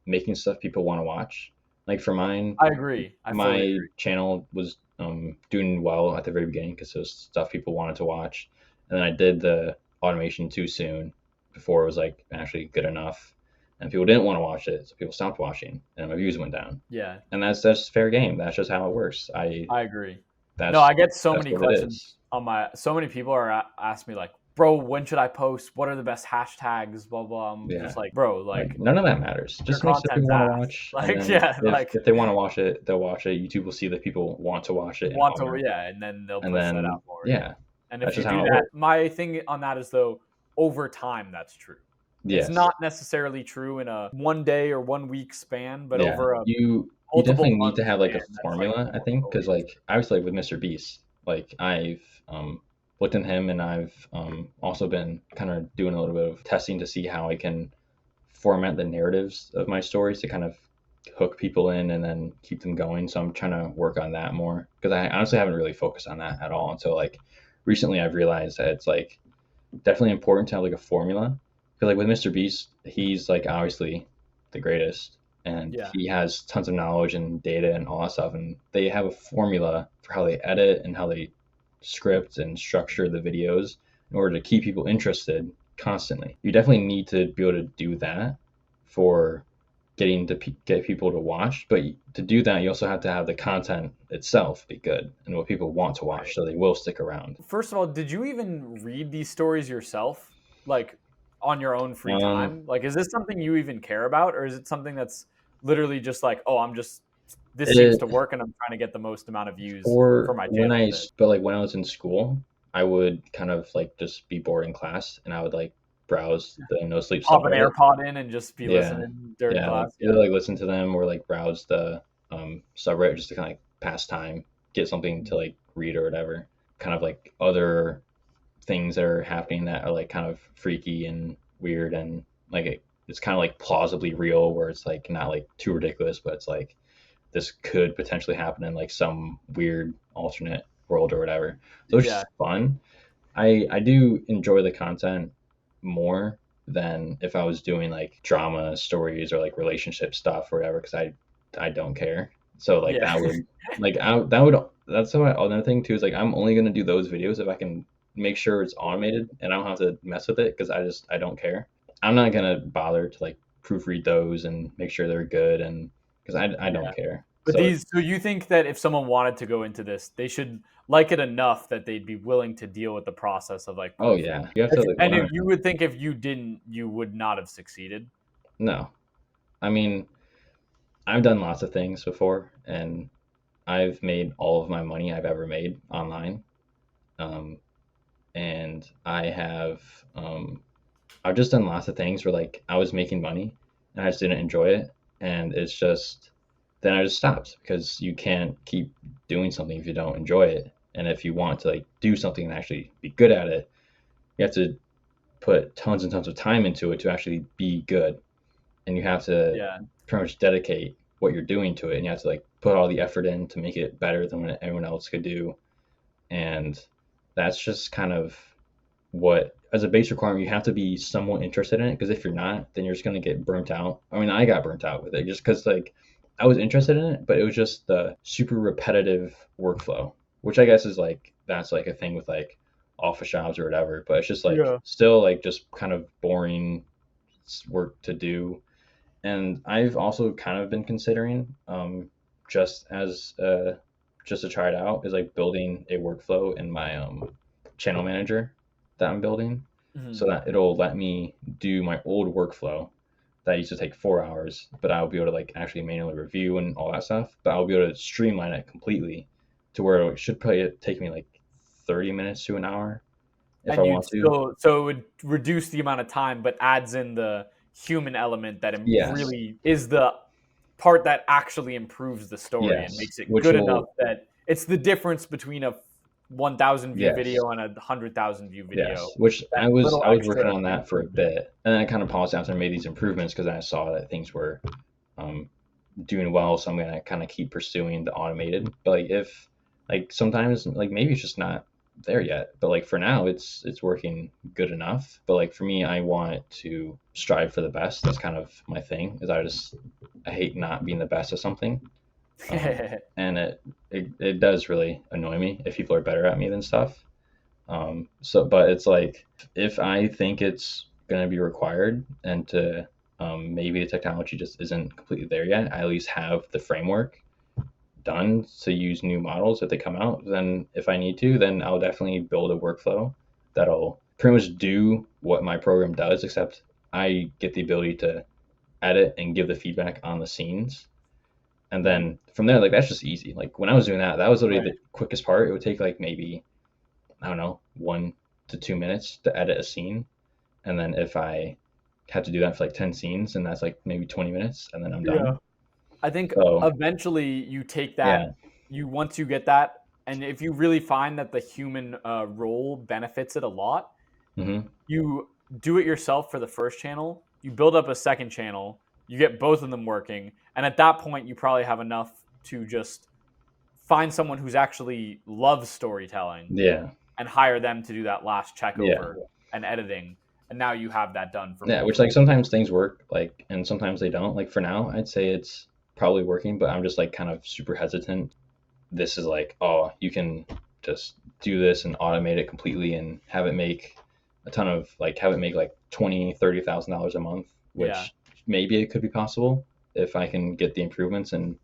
making stuff people want to watch. Like for mine, I agree. My channel was doing well at the very beginning because it was stuff people wanted to watch, and then I did the automation too soon before it was like actually good enough, and people didn't want to watch it, so people stopped watching, and my views went down. Yeah, and that's fair game. That's just how it works. I agree. I get so many questions. So many people are asking me like, bro, when should I post? What are the best hashtags? Blah blah. I'm just like, bro, like none of that matters. Just make sure people want to watch. If they want to watch it, they'll watch it. YouTube will see that people want to watch it. And then they'll push that out more. Yeah. And if you do that, my thing on that is though, over time that's true. Yes. It's not necessarily true in a 1 day or 1 week span, but over a you definitely need to have like a formula, I think, because like obviously with Mr. Beast, like I've looked at him and I've also been kind of doing a little bit of testing to see how I can format the narratives of my stories to kind of hook people in and then keep them going. So I'm trying to work on that more because I honestly haven't really focused on that at all until like recently. I've realized that it's like definitely important to have like a formula because like with Mr. Beast, he's like obviously the greatest and he has tons of knowledge and data and all that stuff, and they have a formula for how they edit and how they script and structure the videos in order to keep people interested constantly. You definitely need to be able to do that for get people to watch, but to do that you also have to have the content itself be good and what people want to watch, Right. so they will stick around. First of all, did you even read these stories yourself, like on your own free Um, time? Like, is this something you even care about, or is it something that's literally just like, oh, this seems to it, work, and I'm trying to get the most amount of views for for my when channel with this? but like when I was in school, I would kind of like just be bored in class, and I would like browse the no sleep Pop an subreddit. AirPod in and just be Yeah, listening during yeah, like class. either Yeah, like listen to them or like browse the subreddit just to kind of like pass time, get something to like read or whatever. Kind of like other things that are happening that are like kind of freaky and weird, and like it's kind of like plausibly real, where it's like not like too ridiculous, but it's like this could potentially happen in like some weird alternate world or whatever. So it's yeah, just fun. I do enjoy the content more than if I was doing like drama stories or like relationship stuff or whatever, because I don't care. So like yeah, that would like I that would that's what another thing too is like I'm only gonna do those videos if I can make sure it's automated and I don't have to mess with it, because I don't care. I'm not gonna bother to like proofread those and make sure they're good, and because I yeah. don't care. But So so you think that if someone wanted to go into this, they should like it enough that they'd be willing to deal with the process of like oh proofing. yeah, you have to like And if learn. you would think if you didn't, you would not have succeeded. No, I mean I've done lots of things before, and I've made all of my money I've ever made online. Um, and I've just done lots of things where like I was making money and I just didn't enjoy it. And it's just, then I just stopped, because you can't keep doing something if you don't enjoy it. And if you want to like do something and actually be good at it, you have to put tons and tons of time into it to actually be good. And you have to Yeah. pretty much dedicate what you're doing to it, and you have to like put all the effort in to make it better than what anyone else could do. And that's just kind of what, as a base requirement, you have to be somewhat interested in it, because if you're not, then you're just going to get burnt out. I mean, I got burnt out with it just because like I was interested in it, but it was just the super repetitive workflow, which I guess is like that's like a thing with like office jobs or whatever, but it's just like Yeah. still like just kind of boring work to do. And I've also kind of been considering, just as just to try it out, is like building a workflow in my channel manager that I'm building, so Mhm. that it'll let me do my old workflow that used to take 4 hours, but I'll be able to like actually manually review and all that stuff. But I'll be able to streamline it completely to where it should probably take me like 30 minutes to an hour if I And you'd want to. still, so it would reduce the amount of time, but adds in the human element that Yes, really is the part that actually improves the story and yes, makes it which good enough will, that it's the difference between a 1,000 view yes. video and a 100,000 view video. Yes, which That I little was working extra on that for a improvement. bit, and then I kind of paused after I made these improvements because I saw that things were um, doing well. So I'm gonna kind of keep pursuing the automated. But like if like sometimes like maybe it's just not there yet. But like for now, it's working good enough. But like for me, I want to strive for the best. That's kind of my thing. Is I hate not being the best at something. And it does really annoy me if people are better at me than stuff. But it's like if I think it's going to be required, and to maybe the technology just isn't completely there yet, I at least have the framework done to use new models if they come out. Then if I need to, then I'll definitely build a workflow that'll pretty much do what my program does, except I get the ability to edit and give the feedback on the scenes. And Mhm. then from there, like that's just easy. Like when I was doing that, that was literally Right. the quickest part. It would take like maybe, I don't know, 1 to 2 minutes to edit a scene. And then if I have to do that for like 10 scenes, and that's like maybe 20 minutes, and then I'm Yeah. done. I think So, eventually you take yeah. that, you once you get that, and if you really find that the human role benefits it a lot, Hmm. you do it yourself for the first channel, you build up a second channel, you get both of them working, and at that point you probably have enough to just find someone who's actually loves storytelling Yeah. and hire them to do that last Yeah. checkover and editing, and now you have that done for Yeah. both Which, of like, them. sometimes things work, like, and sometimes they don't. Like, for now, I'd say it's probably working, but I'm just, like, kind of super hesitant. This is like, oh, you can just do this and automate it completely and have it make a ton of like have it make like $20,000-$30,000 a month, Yeah. which maybe it could be possible if I can get the improvements and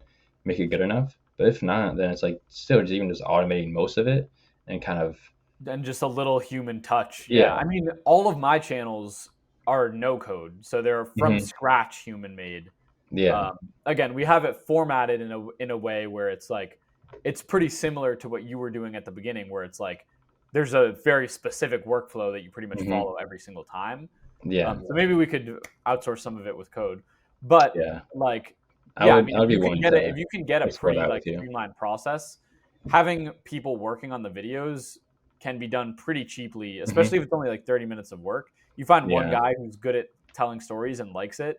make it good enough. But if not, then it's like still just even just automating most of it and kind of And just a little human touch. Yeah. yeah. I mean, all of my channels are no code. So they're from Hmm. scratch human made. Yeah. Again, we have it formatted in a way where it's like it's pretty similar to what you were doing at the beginning, where it's like there's a very specific workflow that you pretty much Hmm. follow every single time. Yeah. So maybe we could outsource some of it with code, but Yeah. like, I yeah, I would mean, I would be willing if to you can get a explore pretty that like with you. streamlined process, having people working on the videos can be done pretty cheaply, Hmm. especially if it's only like 30 minutes of work. You find one Yeah. guy who's good at telling stories and likes it,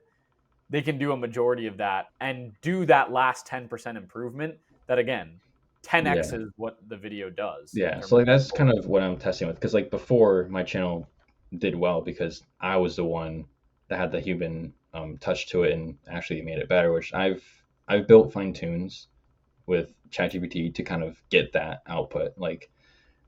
they can do a majority of that and do that last 10% improvement that again 10x Yeah. is what the video does in Yeah. terms So of like that's kind story. of what I'm testing with because like before my channel did well because I was the one that had the human touch to it and actually made it better, which I've built fine tunes with ChatGPT to kind of get that output. Like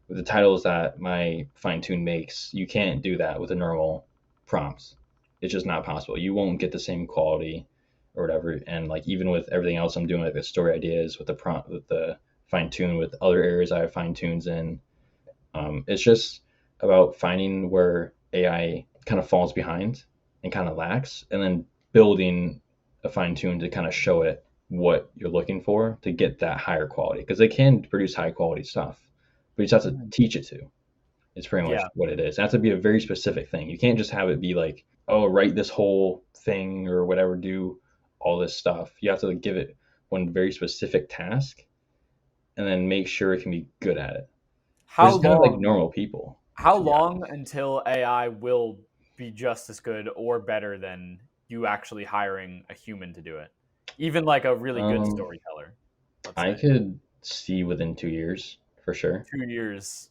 with the titles that my fine tune makes, you can't do that with a normal prompts. It's just not possible. You won't get the same quality or whatever. And like even with everything else I'm doing, like the story ideas with the prompt, with the fine tune, with other areas I have fine tunes in, it's just about finding where AI kind of falls behind and kind of lacks, and then building a fine tune to kind of show it what you're looking for to get that higher quality. Because they can produce high quality stuff, but you just have to Mhm. teach it to. It's pretty much Yeah. what it is. It has to be a very specific thing. You can't just have it be like, oh, write this whole thing or whatever, do all this stuff. You have to give it one very specific task and then make sure it can be good at it. Which how is kind of like long normal people, how to be long honest. until AI will be just as good or better than you actually hiring a human to do it, even like a really good Um, storyteller, let's I say could see within 2 years for sure. 2 years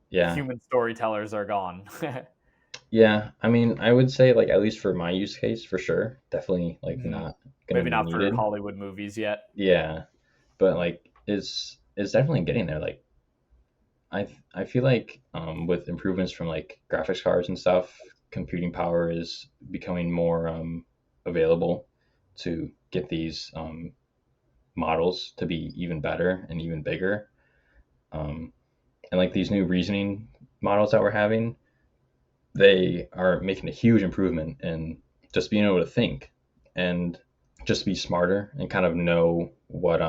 Yeah. human storytellers are gone. Yeah. I mean, I would say like at least for my use case, for sure. Definitely like Mhm. not gonna Maybe be not for needed. Hollywood movies yet. Yeah. But like it's definitely getting there. Like I feel like with improvements from like graphics cards and stuff, computing power is becoming more available to get these models to be even better and even bigger. Um, and like these new reasoning models that we're having, they are making a huge improvement in just being able to think and just be smarter and kind of know what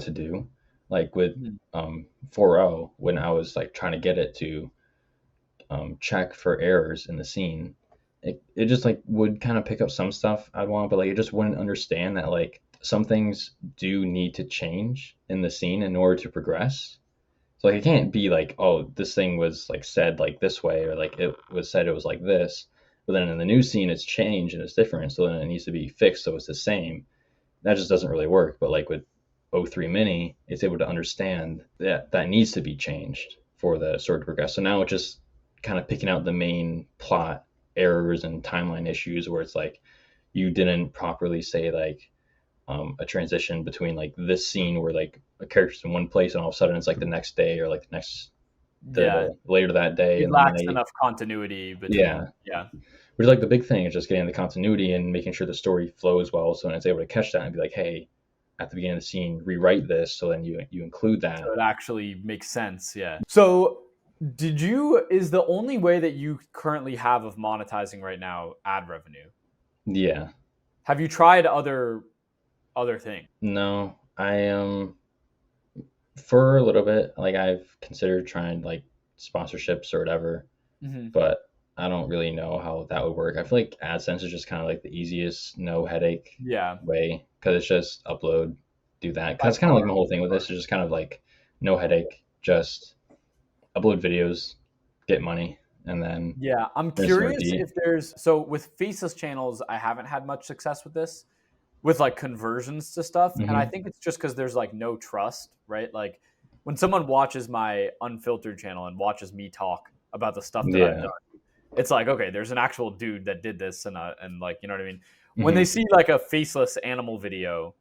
to do. Like with Mhm. 4.0, when I was like trying to get it to check for errors in the scene, it just like would kind of pick up some stuff I'd want, but like it just wouldn't understand that like some things do need to change in the scene in order to progress. So like it can't be like, oh, this thing was like said like this way, or like it was said it was like this, but then in the new scene it's changed and it's different, so then it needs to be fixed so it's the same. That just doesn't really work. But like with O3 Mini, it's able to understand that that needs to be changed for the story to progress. So now it's just kind of picking out the main plot errors and timeline issues where it's like you didn't properly say like a transition between like this scene where like a character's in one place and all of a sudden it's like the next day or like Yeah, the later that day, it and then lacks they enough continuity yeah, between. Yeah, which is like the big thing is just getting the continuity and making sure the story flows well, so then it's able to catch that and be like, hey, at the beginning of the scene rewrite this, so then you include so that. it actually makes sense. Yeah. So, is the only way that you currently have of monetizing right now ad revenue? Yeah. Have you tried other things? No, I for a little bit like I've considered trying like sponsorships or whatever, Hmm. but I don't really know how that would work. I feel like AdSense is just kind of like the easiest, no headache Yeah, way because it's just upload, do that. by Because it's kind of like far, my whole thing by with this far. is just kind of like no headache, just upload videos, get money, and then Yeah, I'm rinse and curious repeat. if there's so with faceless channels, I haven't had much success with this, with like conversions to stuff, and I Hmm. think it's just because there's like no trust, right? Like when someone watches my unfiltered channel and watches me talk about the stuff that I've Yeah. done, it's like okay, there's an actual dude that did this, and like you know what I mean. When they Hmm. see like a faceless animal video,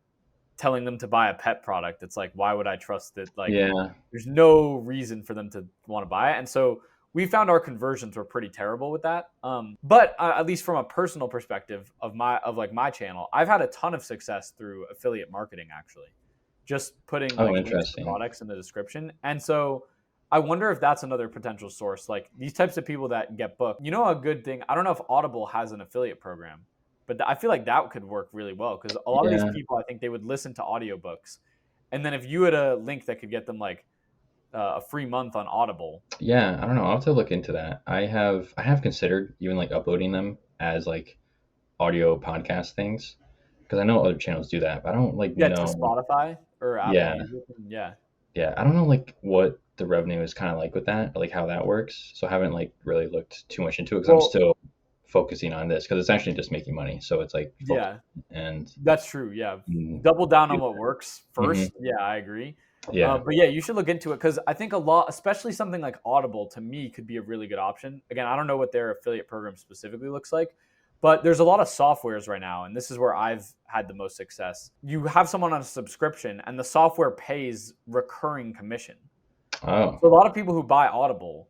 telling them to buy a pet product. It's like, why would I trust it? Like, Yeah. there's no reason for them to want to buy it. And so we found our conversions were pretty terrible with that. But at least from a personal perspective of my channel, I've had a ton of success through affiliate marketing, actually, just putting Oh, like links to interesting. products in the description. And so I wonder if that's another potential source. Like these types of people that get booked, a good thing. I don't know if Audible has an affiliate program, but I feel like that could work really well because a lot of these Yeah. people, I think they would listen to audiobooks. And then if you had a link that could get them like a free month on Audible. Yeah, I don't know. I'll have to look into that. I have considered even like uploading them as like audio podcast things because I know other channels do that, but I don't like Yeah, to know. Spotify or Apple Yeah, Music. Yeah. yeah. I don't know like what the revenue is kind of like with that, like how that works. So I haven't like really looked too much into it because I'm Well, still focusing on this because it's actually just making money. So it's like yeah, and that's true. Yeah. mm, Double down on what works mhm, first. Yeah, I agree. yeah. But yeah, you should look into it because I think a lot, especially something like Audible, to me could be a really good option. Again, I don't know what their affiliate program specifically looks like, but there's a lot of softwares right now, and this is where I've had the most success. You have someone on a subscription, and the software pays recurring commission. Oh, So a lot of people who buy Audible,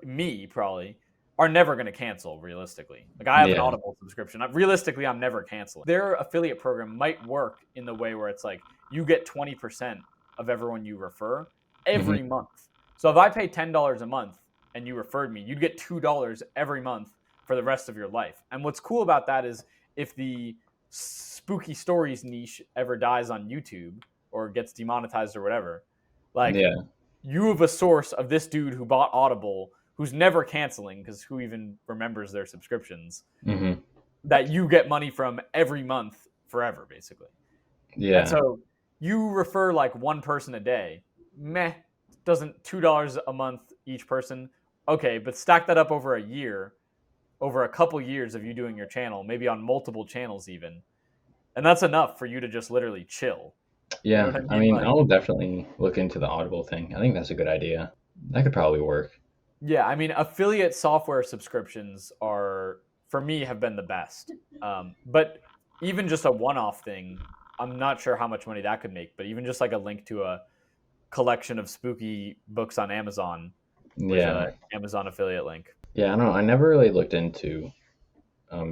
me probably, are never going to cancel realistically. Like I have an yeah. Audible subscription. Realistically, I'm never canceling. Their affiliate program might work in the way where it's like you get 20% of everyone you refer every Hmm. month. So if I pay $10 a month and you referred me, you'd get $2 every month for the rest of your life. And what's cool about that is if the spooky stories niche ever dies on YouTube or gets demonetized or whatever, like Yeah. you have a source of this dude who bought Audible who's never canceling because who even remembers their subscriptions Hmm. that you get money from every month forever, basically. And Yeah. so you refer like one person a day, doesn't $2 a month each person. Okay, but stack that up over a year, over a couple years of you doing your channel, maybe on multiple channels even. And that's enough for you to just literally chill. You know Yeah. what I I mean? mean, Like, I'll definitely look into the Audible thing. I think that's a good idea. That could probably work. yeah, I mean, affiliate software subscriptions are, for me, have been the best. But even just a one-off thing, I'm not sure how much money that could make. But even just like a link to a collection of spooky books on Amazon with Yeah. a Amazon affiliate link. Yeah, I don't know. I never really looked into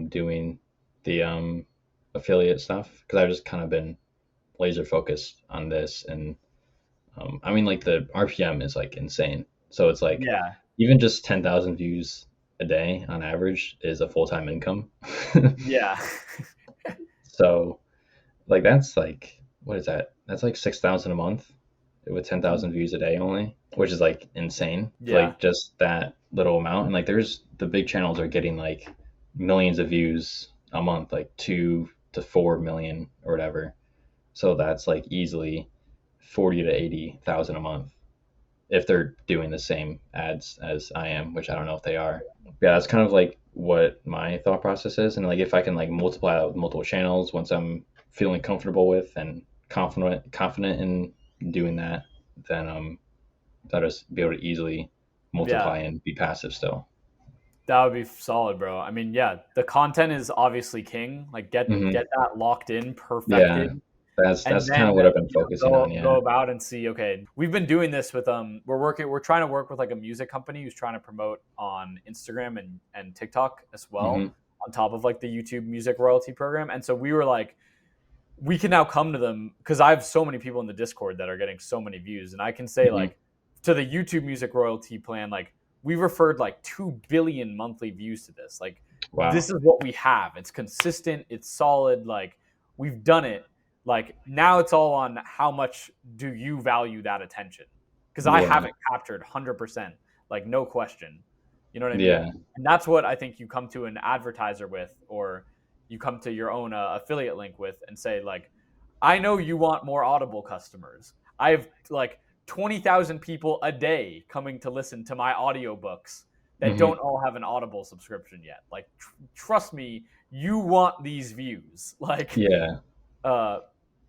doing the affiliate stuff because I've just kind of been laser focused on this. And I mean, like the RPM is like insane. So it's like Yeah, even just 10,000 views a day on average is a full-time income. yeah, So like that's like what is that? That's like 6,000 a month with 10,000 views a day only, which is like insane. yeah, Like just that little amount. And like there's the big channels are getting like millions of views a month, like 2 to 4 million or whatever. So that's like easily 40 to 80,000 a month if they're doing the same ads as I am, which I don't know if they are. Yeah, that's kind of like what my thought process is. And like if I can like multiply that with multiple channels once I'm feeling comfortable with and confident in doing that, then I'll just be able to easily yeah. multiply and be passive still. That would be solid, bro. I mean, yeah, the content is obviously king. Like, Hmm. get that locked in, Yeah, perfected, and that's kind then of what I've been focusing on. go Yeah. about and see. Okay, we've been doing this with we're trying to work with like a music company who's trying to promote on Instagram and TikTok as well, Hmm. on top of like the YouTube music royalty program. And so we were like, we can now come to them because I have so many people in the Discord that are getting so many views, and I can say Hmm. like to the YouTube music royalty plan, like we referred like 2 billion monthly views to this. Like Wow. this is what we have. It's consistent. It's solid. Like we've done it. Like now it's all on how much do you value that attention? Because I Yeah. haven't captured 100%, like no question. You know what I mean? Yeah. And that's what I think you come to an advertiser with, or you come to your own affiliate link with and say like, I know you want more Audible customers. I have like 20,000 people a day coming to listen to my audiobooks that Hmm. don't all have an Audible subscription yet. Like trust me, you want these views. Like Yeah. uh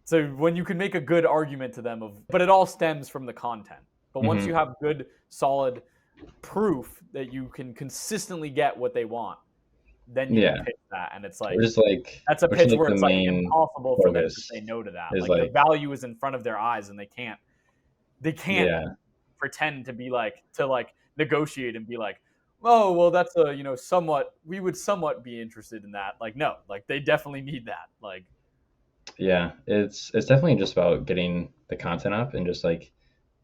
so when you can make a good argument to them of, but it all stems from the content. But once Hmm. you have good solid proof that you can consistently get what they want, then you can Yeah. pitch that. And it's like, Or just like, that's a which is pitch like where the it's like main impossible for them to focus say no to that. is Like the like, value is in front of their eyes, and they can't yeah, pretend to be like, to like negotiate and be like, oh, well, that's a, somewhat, we would somewhat be interested in that. Like, no, like they definitely need that. Like, yeah. It's definitely just about getting the content up and just like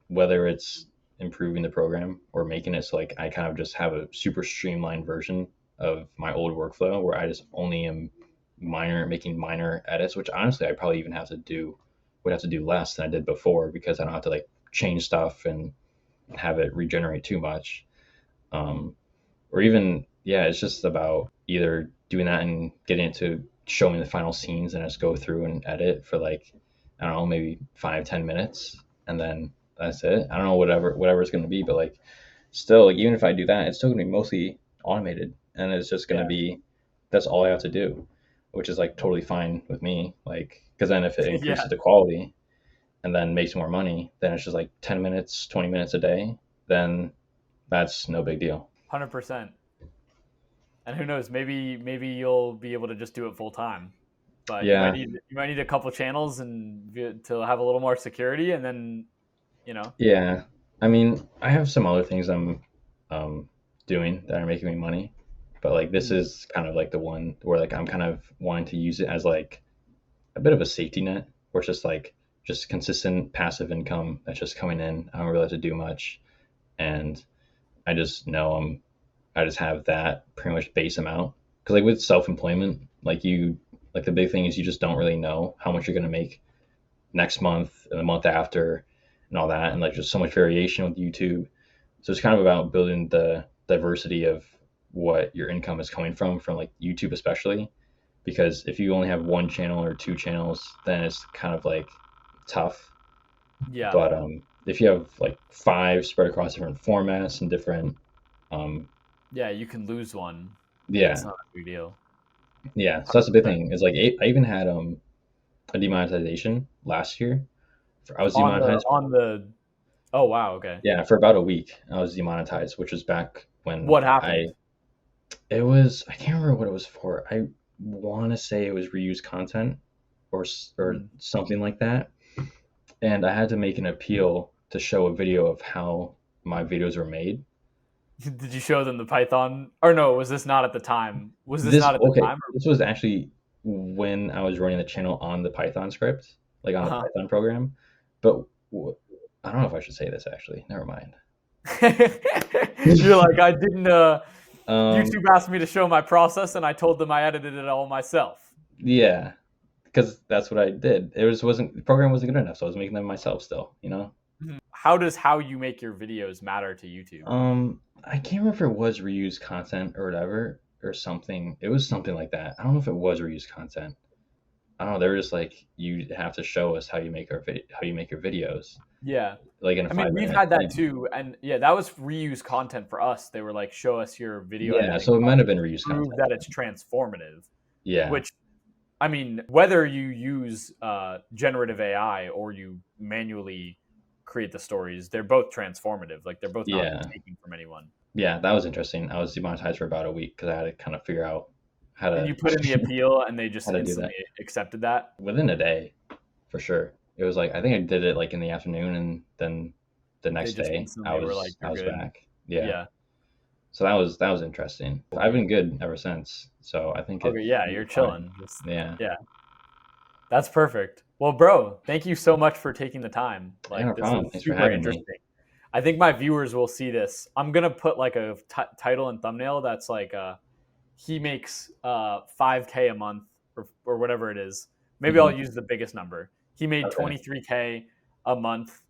whether it's improving the program or making it so like I kind of just have a super streamlined version of my old workflow where I just only am making minor edits, which honestly I probably even would have to do less than I did before because I don't have to like change stuff and have it regenerate too much. Um, or even yeah, it's just about either doing that and getting it to show me the final scenes and just go through and edit for like I don't know, maybe 5-10 minutes, and then that's it. I don't know whatever it's going to be, but like still, like, even if I do that, it's still going to be mostly automated, and it's just going to yeah, be that's all I have to do, which is like totally fine with me. Like because then if it yeah, increases the quality and then makes more money, then it's just like 10 minutes, 20 minutes a day. Then that's no big deal. 100%. And who knows, maybe you'll be able to just do it full time. But Yeah, you might need a couple channels and to have a little more security, and then yeah. I mean, I have some other things I'm um, doing that are making me money, but like this Mhm. is kind of like the one where like I'm kind of wanting to use it as like a bit of a safety net, where it's just like just consistent passive income that's just coming in. I don't really have to do much, and I just know I just have that pretty much base amount. Because like with self employment, like the big thing is you just don't really know how much you're gonna make next month and the month after and all that, and like just so much variation with YouTube. So it's kind of about building the diversity of what your income is coming from like YouTube especially, because if you only have one channel or two channels, then it's kind of like tough. Yeah, But if you have like five spread across different formats and different, um, yeah, you can lose one, and it's yeah, not a big deal. yeah. So that's the big 100%. thing. Is like I even had a demonetization last year. I was On the demonetized. on the Oh wow, okay. Yeah, for about a week, I was demonetized, which was back when What happened? it was, I can't remember what it was for. I want to say it was reused content or Mhm. something like that. And I had to make an appeal to show a video of how my videos were made. Did you show them the Python? Or no, was this not at the time? Was this This not at the okay, time? this was actually when I was running the channel on the Python script, like on the Uh Python program. But I don't know if I should say this actually. Never mind. huh. You're like, I didn't. Um, YouTube asked me to show my process, and I told them I edited it all myself. yeah, because that's what I did. It wasn't the program wasn't good enough, so I was making them myself still. How does how you make your videos matter to YouTube? I can't remember if it was reused content or whatever or something. It was something like that. I don't know if it was reused content. I don't know. They were just like, you have to show us how you make your videos, Yeah. like in a I mean, five we've minute. had that Like, too, and yeah, that was reused content for us. They were like, "Show us your video yeah, editing so it might have process been to reused prove content. that it's transformative." Yeah, Which, I mean, whether you use generative AI or you manually create the stories, they're both transformative. Like they're both not yeah, taking from anyone. yeah. That was interesting. I was demonetized for about a week because I had to kind of figure out how And to you put in the appeal, and they how just to do instantly that accepted that. within a day, for sure. It was like I think I did it like in the afternoon, and then the They next just day instantly were like, I "You're was good." back. Yeah. Yeah. So that was interesting. I've been good ever since. So I think Okay. Yeah, it'll you're be fine. chilling. Just Yeah. yeah. That's perfect. Well, bro, thank you so much for taking the time. Yeah, no Like, this problem. was Thanks for super having me. interesting. I think my viewers will see this. I'm gonna put like a title and thumbnail that's like, he makes 5K a month or whatever it is. Maybe I'll Hmm. use the biggest number. He made Okay. 23K a month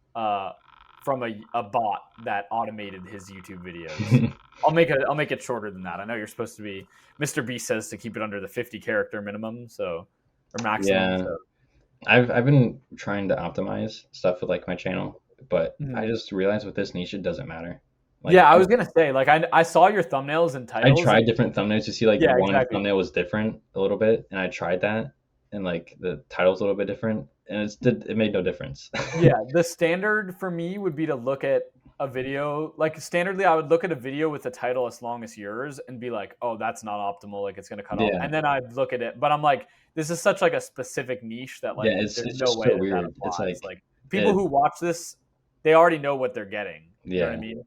from a bot that automated his YouTube videos. I'll make it shorter than that. I know you're supposed to be. Mr. Beast says to keep it under the 50 character minimum, so or maximum. Yeah. So I've been trying to optimize stuff with like my channel, but I mhm. just realized with this niche it doesn't matter. Yeah, Like I was gonna say, like I saw your thumbnails and I titles, and tried different thumbnails to see like yeah, one exactly. thumbnail was different a little bit, and I tried that, and like the title's a little bit different, and it made no difference. Yeah, the standard for me would be to look at a video, like standardly I would look at a video with a title as long as yours and be like, oh, that's not optimal, like it's gonna cut off. Yeah. And then I'd look at it, but I'm like, this is such like a specific niche that like Yeah, it's there's no just way so that weird. It's applies. like Like people it, who watch this, they already know what they're getting. You know what I yeah, mean?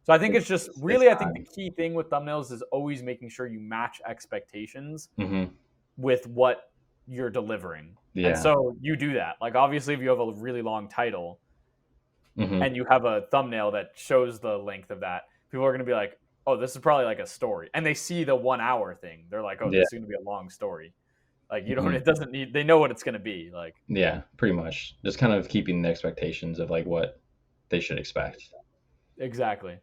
So I think it's just it's really, I think odd. the key thing with thumbnails is always making sure you match expectations Hmm. with what you're delivering. And Yeah. so you do that. Like obviously if you have a really long title Hmm. and you have a thumbnail that shows the length of that, people are going to be like, oh, this is probably like a story. And they see the 1 hour thing. They're like, oh, Yeah. this is going to be a long story. Like you don't, Mhm. it doesn't need, they know what it's going to be. Like, Yeah, pretty much. Just kind of keeping the expectations of like what they should expect. exactly.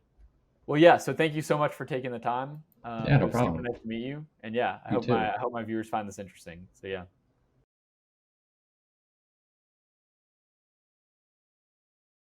Well, yeah. So thank you so much for taking the time. Yeah, It no was super problem. nice to meet you. And yeah, You too. I hope my viewers find this interesting. So yeah.